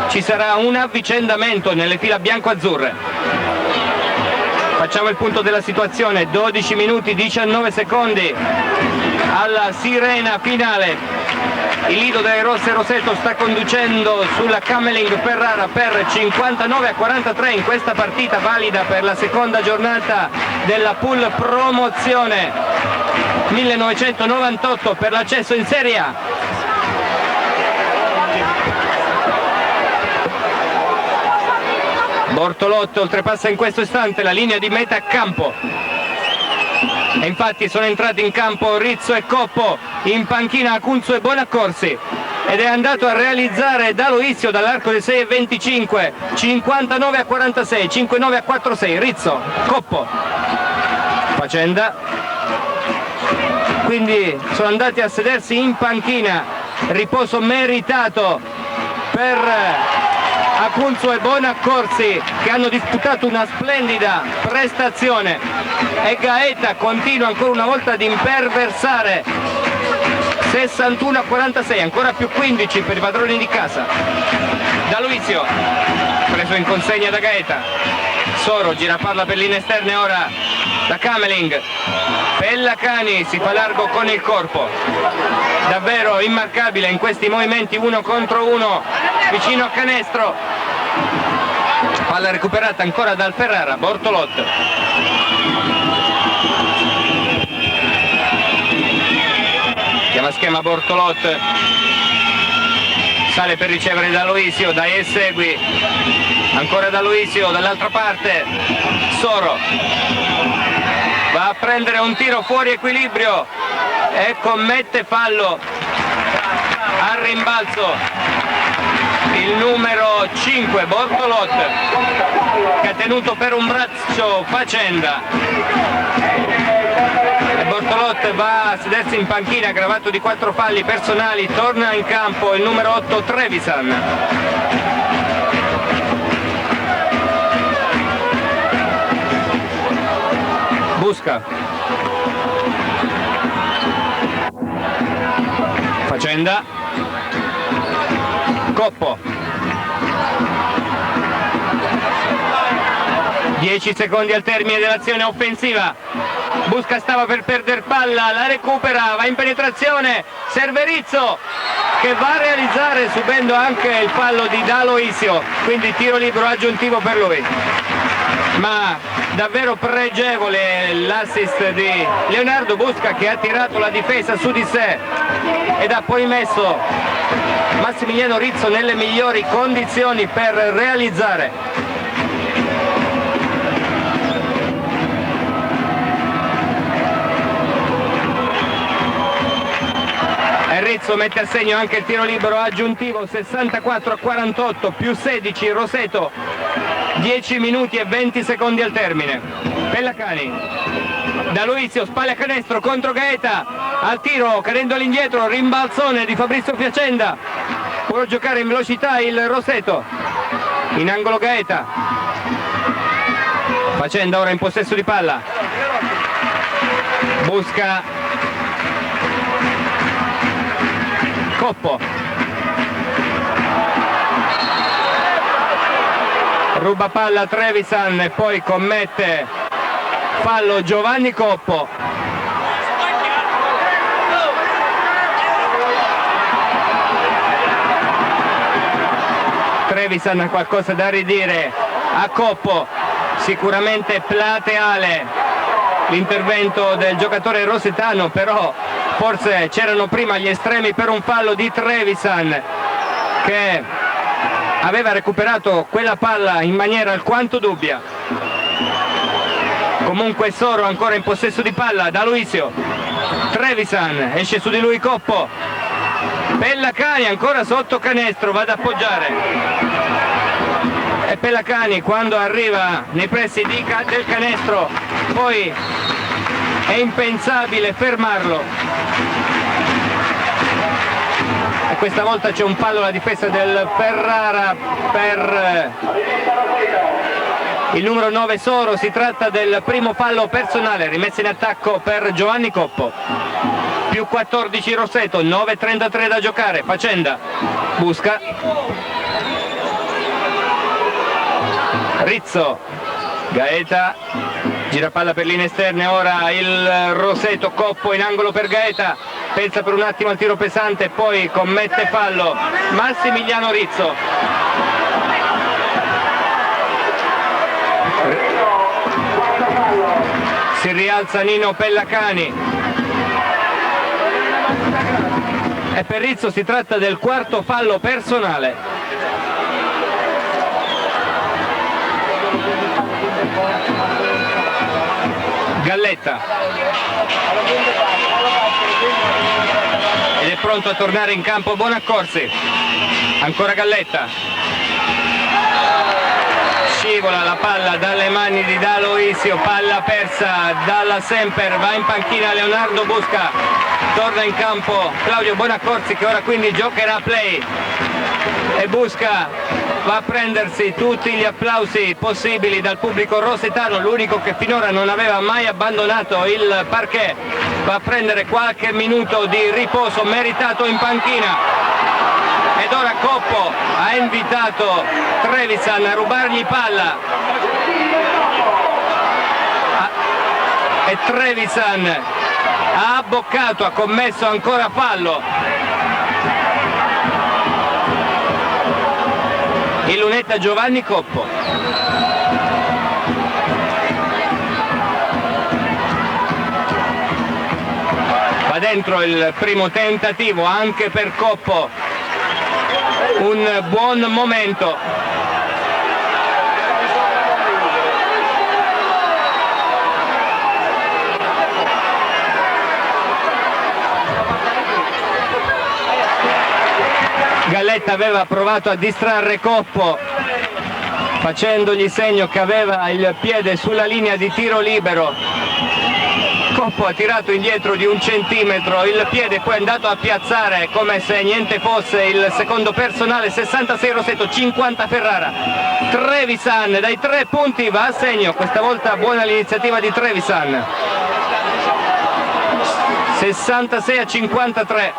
ci sarà un avvicendamento nelle fila bianco-azzurre. Facciamo il punto della situazione: 12 minuti 19 secondi alla sirena finale. Il lido delle rosse Roseto sta conducendo sulla Cameling Ferrara per 59-43 in questa partita valida per la seconda giornata della pool promozione 1998 per l'accesso in Serie A. Bortolotto oltrepassa in questo istante la linea di metà campo e infatti sono entrati in campo Rizzo e Coppo, in panchina Acunzo e Bonaccorsi, ed è andato a realizzare D'Aloisio dall'arco dei 6,25, 59-46, 59-46, Rizzo, Coppo, Facenda, quindi sono andati a sedersi in panchina, riposo meritato per Acunzo e Bonaccorsi, che hanno disputato una splendida prestazione, e Gaeta continua ancora una volta ad imperversare, 61-46, ancora più 15 per i padroni di casa. D'Aloisio preso in consegna da Gaeta, Soro gira palla per linee esterne ora da Cameling, Pellacani si fa largo con il corpo, davvero immarcabile in questi movimenti 1 contro 1 vicino a canestro. Palla recuperata ancora dal Ferrara, Bortolotto, chiama schema Bortolotto, sale per ricevere D'Aloisio, dai e segui, ancora D'Aloisio dall'altra parte, Soro va a prendere un tiro fuori equilibrio e commette fallo al rimbalzo il numero 5 Bortolotto, che ha tenuto per un braccio Facenda, e Bortolotto va a sedersi in panchina aggravato di 4 falli personali. Torna in campo il numero 8 Trevisan. Busca, Facenda, Coppo, 10 secondi al termine dell'azione offensiva. Busca stava per perdere palla, la recupera, va in penetrazione, serve Rizzo che va a realizzare subendo anche il fallo di D'Aloisio, quindi tiro libero aggiuntivo per lui. Ma davvero pregevole l'assist di Leonardo Busca, che ha tirato la difesa su di sé ed ha poi messo Massimiliano Rizzo nelle migliori condizioni per realizzare. E Rizzo mette a segno anche il tiro libero aggiuntivo, 64-48 più 16 Roseto, 10 minuti e 20 secondi al termine. Pellacani, D'Aloisio, spalle a canestro contro Gaeta, al tiro cadendo all'indietro, rimbalzone di Fabrizio Facenda, può giocare in velocità il Roseto, in angolo Gaeta, Facenda ora in possesso di palla, Busca, Coppo, ruba palla Trevisan e poi commette fallo Giovanni Coppo. Trevisan ha qualcosa da ridire a Coppo, sicuramente plateale l'intervento del giocatore rosetano, però forse c'erano prima gli estremi per un fallo di Trevisan, che aveva recuperato quella palla in maniera alquanto dubbia. Comunque Soro ancora in possesso di palla, D'Aloisio, Trevisan, esce su di lui Coppo, Pellacani ancora sotto canestro, va ad appoggiare, e Pellacani quando arriva nei pressi del canestro poi è impensabile fermarlo, e questa volta c'è un fallo alla difesa del Ferrara per il numero 9 Soro. Si tratta del primo fallo personale, rimessa in attacco per Giovanni Coppo. Più 14 Roseto, 9:33 da giocare. Facenda, busca, Rizzo, Gaeta, gira palla per linee esterne, ora il Roseto, Coppo in angolo per Gaeta, pensa per un attimo al tiro pesante, poi commette fallo Massimiliano Rizzo. Si rialza Nino Pellacani. E per Rizzo si tratta del quarto fallo personale. Galletta. Ed è pronto a tornare in campo Bonaccorsi. Ancora Galletta. Scivola la palla dalle mani di D'Aloisio, palla persa dalla Semper, va in panchina Leonardo Busca, torna in campo Claudio Bonaccorsi che ora quindi giocherà play e Busca va a prendersi tutti gli applausi possibili dal pubblico rosetano, l'unico che finora non aveva mai abbandonato il parquet, va a prendere qualche minuto di riposo meritato in panchina. Ed ora Coppo ha invitato Trevisan a rubargli palla e Trevisan ha abboccato, ha commesso ancora fallo. Il lunetta Giovanni Coppo. Va dentro il primo tentativo anche per Coppo. Un buon momento. Galletta aveva provato a distrarre Coppo facendogli segno che aveva il piede sulla linea di tiro libero. Coppo ha tirato indietro di 1 centimetro il piede, poi è andato a piazzare come se niente fosse il secondo personale. 66 Roseto, 50 Ferrara. Trevisan dai 3 punti va a segno, questa volta buona l'iniziativa di Trevisan. 66-53,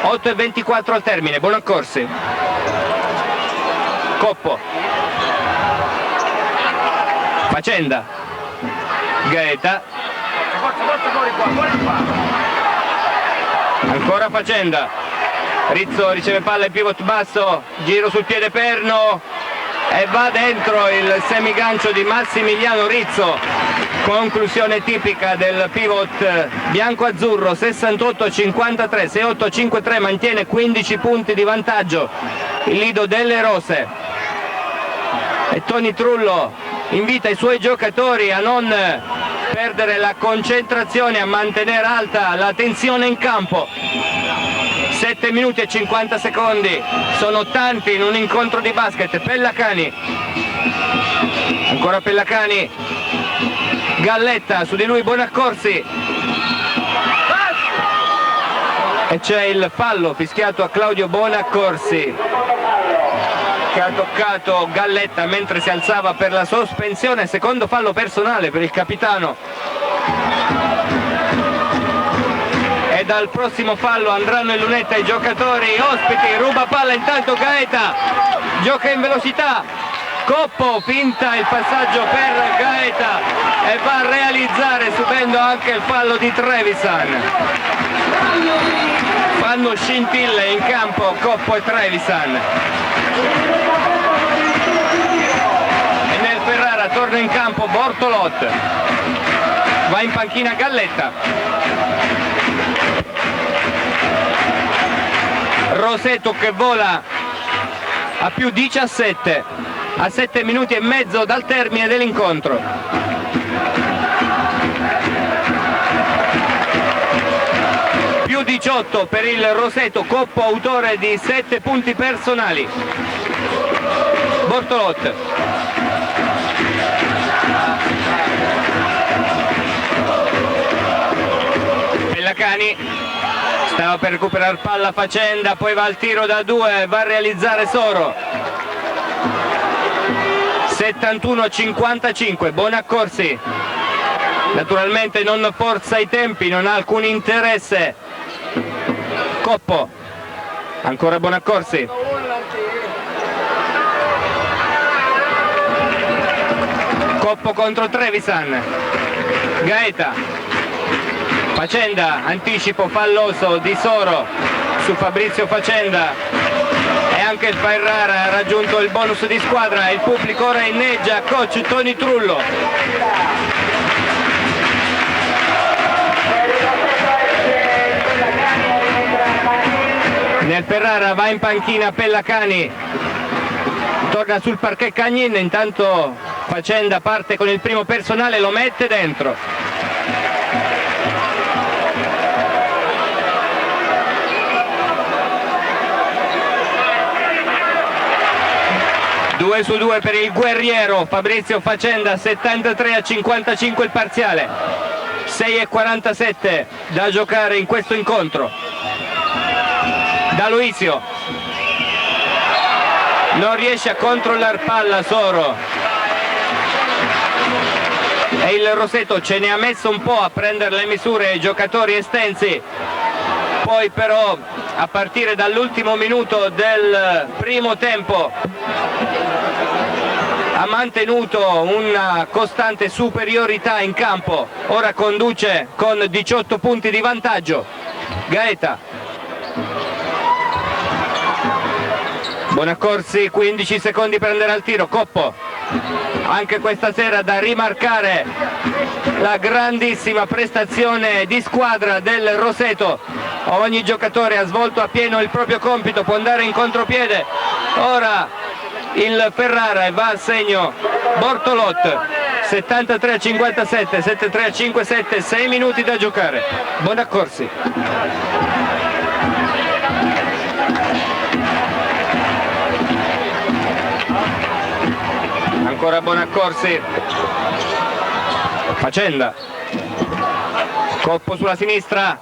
8:24 al termine. Bonaccorsi. Coppo. Facenda. Gaeta. Ancora Facenda. Rizzo riceve palla in pivot basso, giro sul piede perno e va dentro il semigancio di Massimiliano Rizzo. Conclusione tipica del pivot bianco-azzurro. 68-53, 6-8-5-3, mantiene 15 punti di vantaggio il Lido delle Rose. E Toni Trullo invita i suoi giocatori a non perdere la concentrazione, a mantenere alta la tensione in campo. 7 minuti e 50 secondi, sono tanti in un incontro di basket. Pellacani, ancora Pellacani, Galletta, su di lui Bonaccorsi e c'è il fallo fischiato a Claudio Bonaccorsi che ha toccato Galletta mentre si alzava per la sospensione. Secondo fallo personale per il capitano. E dal prossimo fallo andranno in lunetta i giocatori ospiti. Ruba palla intanto Gaeta, gioca in velocità, Coppo finta il passaggio per Gaeta e va a realizzare subendo anche il fallo di Trevisan. Fanno scintille in campo Coppo e Trevisan. E nel Ferrara torna in campo Bortolot, va in panchina Galletta. Roseto che vola a più 17 a 7 minuti e mezzo dal termine dell'incontro. Più 18 per il Roseto, Coppo autore di 7 punti personali. Bortolot. Pellacani stava per recuperare palla Facenda, poi va al tiro da 2, va a realizzare Soro. 71-55, Bonaccorsi naturalmente non forza i tempi, non ha alcun interesse. Coppo, ancora Bonaccorsi, Coppo contro Trevisan, Gaeta, Facenda, anticipo falloso di Soro su Fabrizio Facenda, e anche il Ferrara ha raggiunto il bonus di squadra. Il pubblico ora inneggia coach Tony Trullo. Nel Ferrara va in panchina Pellacani, torna sul parquet Cagnin, intanto Facenda parte con il primo personale, lo mette dentro. 2 su 2 per il guerriero Fabrizio Facenda, 73-55 il parziale, 6:47 da giocare in questo incontro. D'Aloisio non riesce a controllare palla Soro, e il Roseto ce ne ha messo un po' a prendere le misure ai giocatori estensi, poi però a partire dall'ultimo minuto del primo tempo ha mantenuto una costante superiorità in campo. Ora conduce con 18 punti di vantaggio. Gaeta, Bonaccorsi, 15 secondi per andare al tiro. Coppo, anche questa sera da rimarcare la grandissima prestazione di squadra del Roseto. Ogni giocatore ha svolto appieno il proprio compito, può andare in contropiede ora il Ferrara e va al segno Bortolot, 73-57, 73-57, 6 minuti da giocare. Bonaccorsi, ancora Bonaccorsi, Facenda, Coppo sulla sinistra,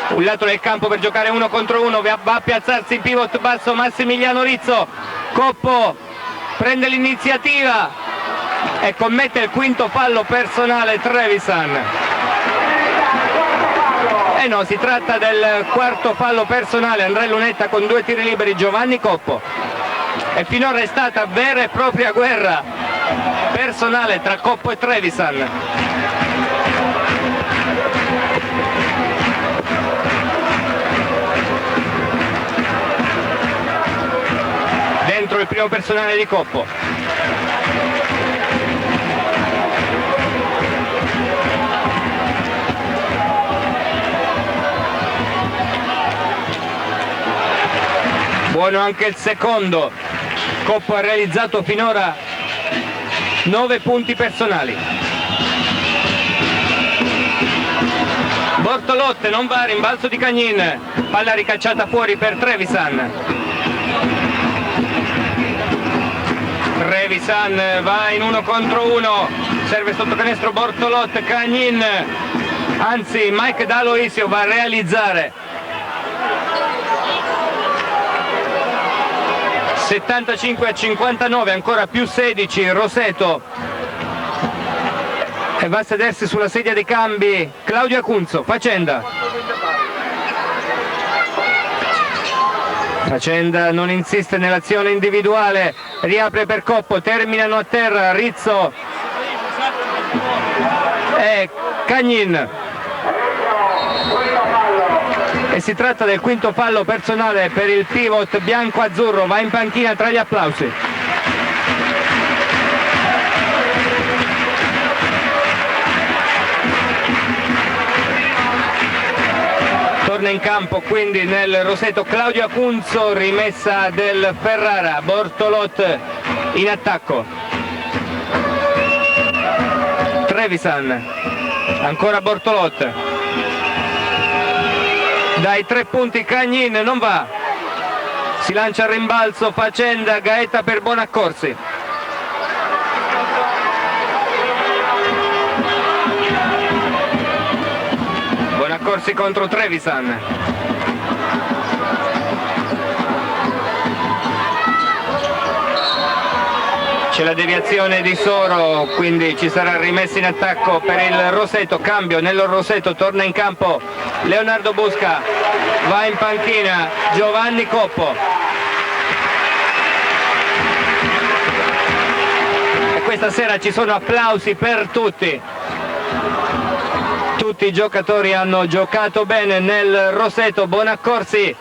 un lato del campo per giocare 1 contro 1, va a piazzarsi in pivot basso Massimiliano Rizzo. Coppo prende l'iniziativa e commette il quinto fallo personale Trevisan. E no, si tratta del quarto fallo personale. Andrea Lunetta con 2 tiri liberi, Giovanni Coppo. E finora è stata vera e propria guerra personale tra Coppo e Trevisan. Dentro il primo personale di Coppo. Buono anche il secondo. Coppo ha realizzato finora 9 punti personali. Bortolotte non va, rimbalzo di Cagnin, palla ricacciata fuori per Trevisan. Trevisan va in 1 contro 1, serve sotto canestro Bortolotte, Cagnin, anzi Mike D'Aloisio va a realizzare. 75-59, ancora più 16 Roseto, e va a sedersi sulla sedia dei cambi Claudio Acunzo. Facenda non insiste nell'azione individuale, riapre per Coppo, terminano a terra Rizzo e Cagnin. E si tratta del quinto fallo personale per il pivot bianco-azzurro, va in panchina tra gli applausi. Torna in campo quindi nel Roseto Claudio Acunzo, rimessa del Ferrara. Bortolot in attacco. Trevisan, ancora Bortolot. Dai 3 punti Cagnin, non va, si lancia al rimbalzo Facenda, Gaeta per Bonaccorsi. Bonaccorsi contro Trevisan. C'è la deviazione di Soro, quindi ci sarà rimessa in attacco per il Roseto, cambio nel Roseto, torna in campo Leonardo Busca, va in panchina Giovanni Coppo. E questa sera ci sono applausi per tutti. Tutti i giocatori hanno giocato bene nel Roseto. Bonaccorsi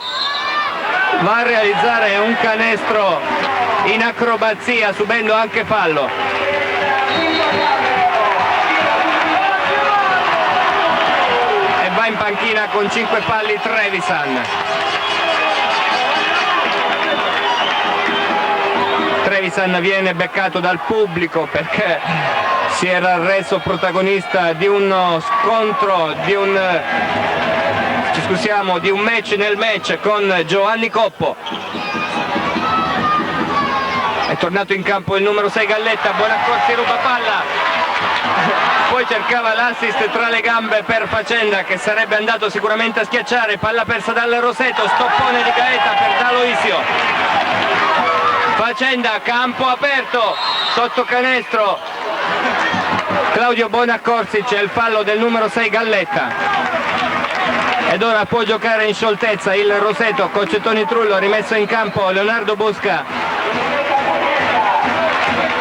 va a realizzare un canestro in acrobazia, subendo anche fallo. E va in panchina con 5 falli Trevisan. Trevisan viene beccato dal pubblico perché si era reso protagonista di uno scontro, di un match nel match con Giovanni Coppo. È tornato in campo il numero 6 Galletta, Bonaccorsi ruba palla, poi cercava l'assist tra le gambe per Facenda che sarebbe andato sicuramente a schiacciare, palla persa dal Roseto, stoppone di Gaeta per D'Aloisio. Facenda, campo aperto, sotto canestro, Claudio Bonaccorsi, c'è il fallo del numero 6 Galletta. Ed ora può giocare in scioltezza il Roseto, coach Toni Trullo, rimesso in campo Leonardo Busca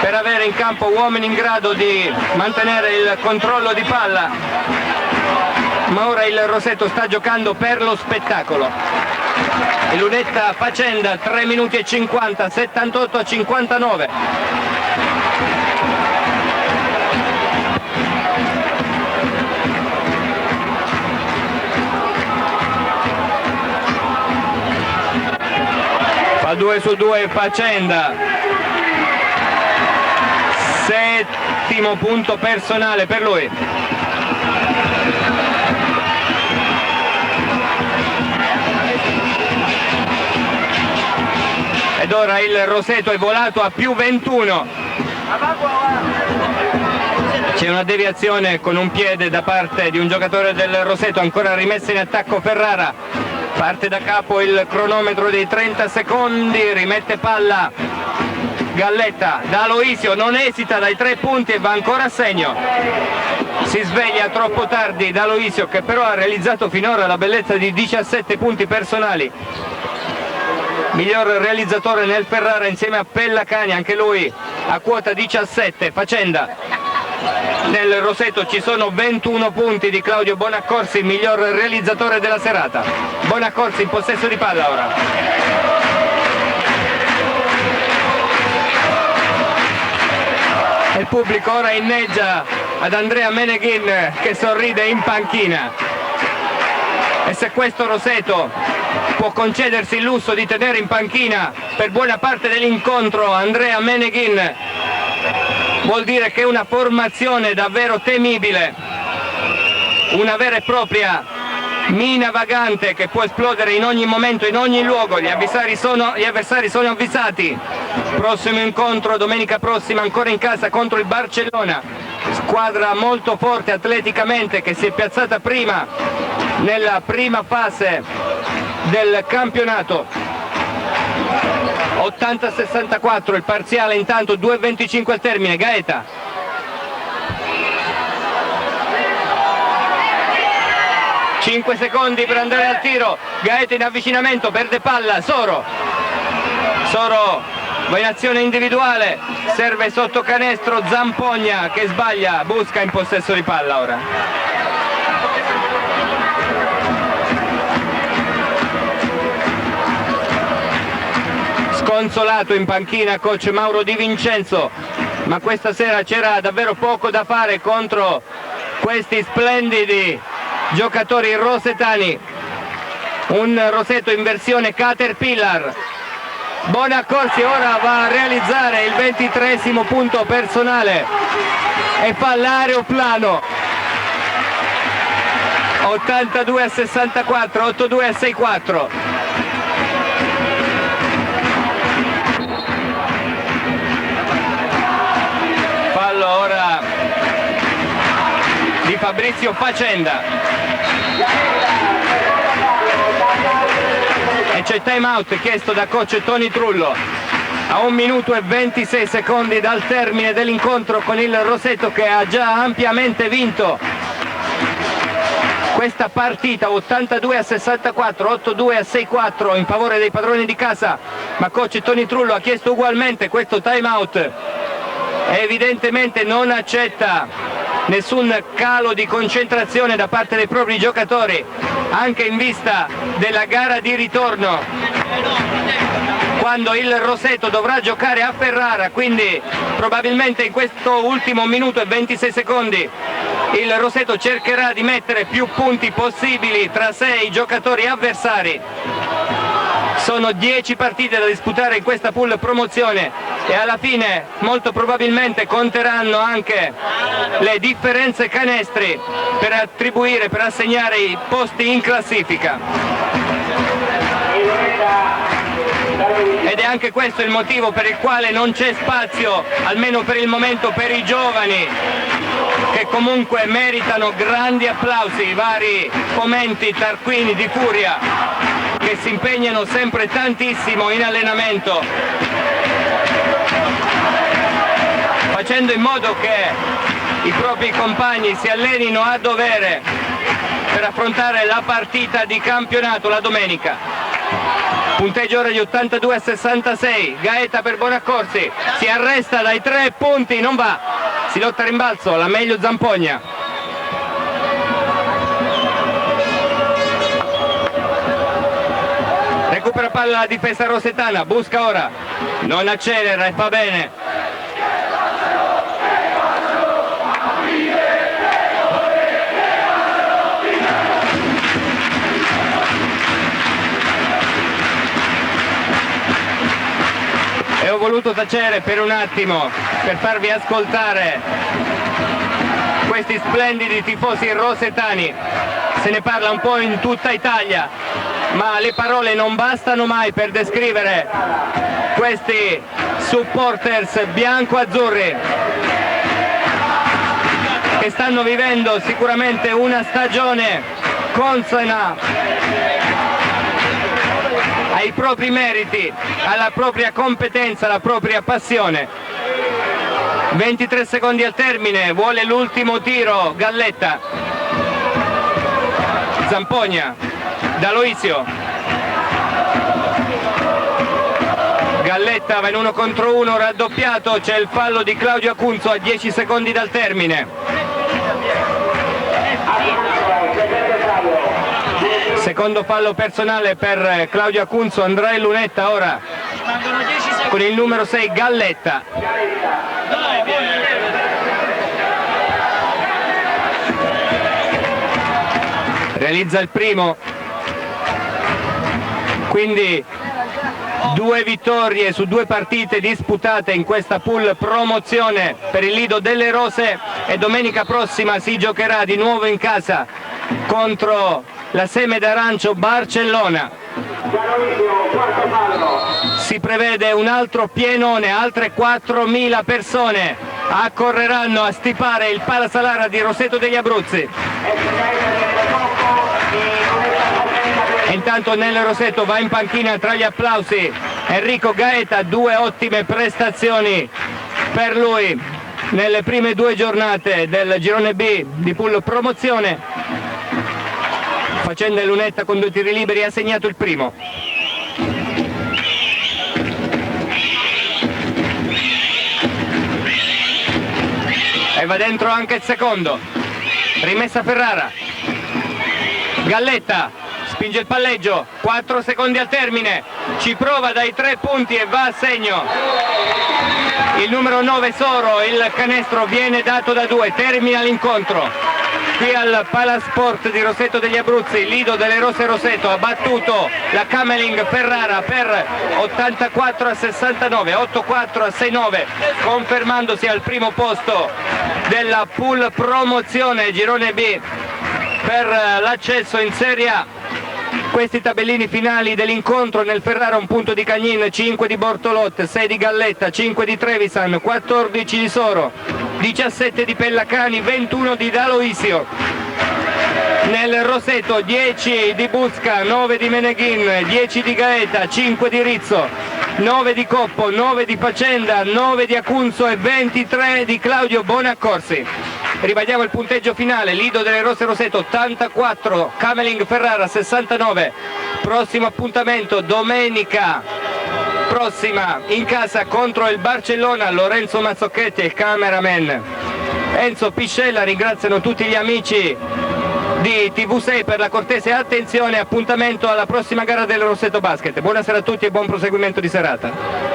per avere in campo uomini in grado di mantenere il controllo di palla. Ma ora il Roseto sta giocando per lo spettacolo. E Lunetta Facenda, 3 minuti e 50, 78-59. Fa 2 su 2 Facenda. Settimo punto personale per lui. Ed ora il Roseto è volato a più 21. C'è una deviazione con un piede da parte di un giocatore del Roseto, ancora rimessa in attacco Ferrara. Parte da capo il cronometro dei 30 secondi, rimette palla Galletta, D'Aloisio non esita dai 3 punti e va ancora a segno. Si sveglia troppo tardi D'Aloisio, che però ha realizzato finora la bellezza di 17 punti personali. Miglior realizzatore nel Ferrara insieme a Pellacani, anche lui a quota 17. Facenda. Nel Roseto ci sono 21 punti di Claudio Bonaccorsi, miglior realizzatore della serata. Bonaccorsi in possesso di palla ora. Il pubblico ora inneggia ad Andrea Meneghin che sorride in panchina. E se questo Roseto può concedersi il lusso di tenere in panchina per buona parte dell'incontro Andrea Meneghin, vuol dire che è una formazione davvero temibile, una vera e propria mina vagante che può esplodere in ogni momento, in ogni luogo. Gli avversari sono avvisati. Prossimo incontro domenica prossima ancora in casa contro il Barcellona, squadra molto forte atleticamente che si è piazzata prima nella prima fase del campionato. 80-64 il parziale, intanto 2:25 al termine. Gaeta. Cinque secondi per andare al tiro. Gaeta in avvicinamento, perde palla. Soro va in azione individuale, serve sotto canestro Zampogna che sbaglia. Busca in possesso di palla ora. Sconsolato in panchina coach Mauro Di Vincenzo, ma questa sera c'era davvero poco da fare contro questi splendidi giocatori rosetani. Un Roseto in versione Caterpillar. Bonaccorsi ora va a realizzare il 23esimo punto personale e fa l'aeroplano. 82-64, 82-64. Fallo ora di Fabrizio Facenda. E c'è time out chiesto da coach Toni Trullo. a 1 minuto e 26 secondi dal termine dell'incontro, con il Roseto che ha già ampiamente vinto questa partita 82-64, 8-2-6-4 in favore dei padroni di casa, ma coach Tony Trullo ha chiesto ugualmente questo time out e evidentemente non accetta nessun calo di concentrazione da parte dei propri giocatori, anche in vista della gara di ritorno, quando il Roseto dovrà giocare a Ferrara. Quindi probabilmente in questo ultimo minuto e 26 secondi il Roseto cercherà di mettere più punti possibili tra sé e i giocatori avversari. Sono 10 partite da disputare in questa pool promozione e alla fine molto probabilmente conteranno anche le differenze canestri per attribuire, per assegnare i posti in classifica. Ed è anche questo il motivo per il quale non c'è spazio, almeno per il momento, per i giovani, che comunque meritano grandi applausi, i vari Fomenti, Tarquini, Di Furia, che si impegnano sempre tantissimo in allenamento, facendo in modo che i propri compagni si allenino a dovere per affrontare la partita di campionato la domenica. Punteggio ora di 82-66, Gaeta per Bonaccorsi, si arresta dai 3 punti, non va, si lotta a rimbalzo, la meglio Zampogna. Recupera palla la difesa rosetana, busca ora, non accelera e fa bene. E ho voluto tacere per un attimo per farvi ascoltare questi splendidi tifosi rosetani. Se ne parla un po' in tutta Italia, ma le parole non bastano mai per descrivere questi supporters bianco-azzurri che stanno vivendo sicuramente una stagione consona ai propri meriti, alla propria competenza, alla propria passione. 23 secondi al termine, vuole l'ultimo tiro Galletta. Zampogna, D'Aloisio. Galletta va in 1 contro 1, raddoppiato, c'è il fallo di Claudio Acunzo a 10 secondi dal termine. Secondo fallo personale per Claudio Acunzo, andrà in lunetta ora con il numero 6 Galletta. Realizza il primo, quindi 2 vittorie su 2 partite disputate in questa pool promozione per il Lido delle Rose, e domenica prossima si giocherà di nuovo in casa contro la Seme d'Arancio Barcellona. Si prevede un altro pienone, altre 4.000 persone accorreranno a stipare il Palasalara di Roseto degli Abruzzi. Intanto nel Roseto va in panchina tra gli applausi Enrico Gaeta, 2 ottime prestazioni per lui nelle prime 2 giornate del girone B di pool promozione. Facendo in lunetta con 2 tiri liberi, ha segnato il primo. E va dentro anche il secondo. Rimessa Ferrara. Galletta spinge il palleggio, 4 secondi al termine, ci prova dai 3 punti e va a segno. Il numero 9 Soro, il canestro viene dato da 2, termina l'incontro. Qui al Palasport di Roseto degli Abruzzi, Lido delle Rose Roseto ha battuto la Cameling Ferrara per 84-69, 8-4-6-9, confermandosi al primo posto della pool promozione girone B per l'accesso in Serie A. Questi tabellini finali dell'incontro: nel Ferrara un punto di Cagnin, 5 di Bortolot, 6 di Galletta, 5 di Trevisan, 14 di Soro, 17 di Pellacani, 21 di D'Aloisio. Nel Roseto 10 di Busca, 9 di Meneghin, 10 di Gaeta, 5 di Rizzo, 9 di Coppo, 9 di Facenda, 9 di Acunzo e 23 di Claudio Bonaccorsi. Ribadiamo il punteggio finale: Lido delle Rosse Roseto 84, Cameling Ferrara 69. Prossimo appuntamento domenica prossima in casa contro il Barcellona. Lorenzo Mazzocchetti e il cameraman Enzo Piscella ringraziano tutti gli amici di TV6 per la cortese attenzione. Appuntamento alla prossima gara del Roseto Basket. Buonasera a tutti e buon proseguimento di serata.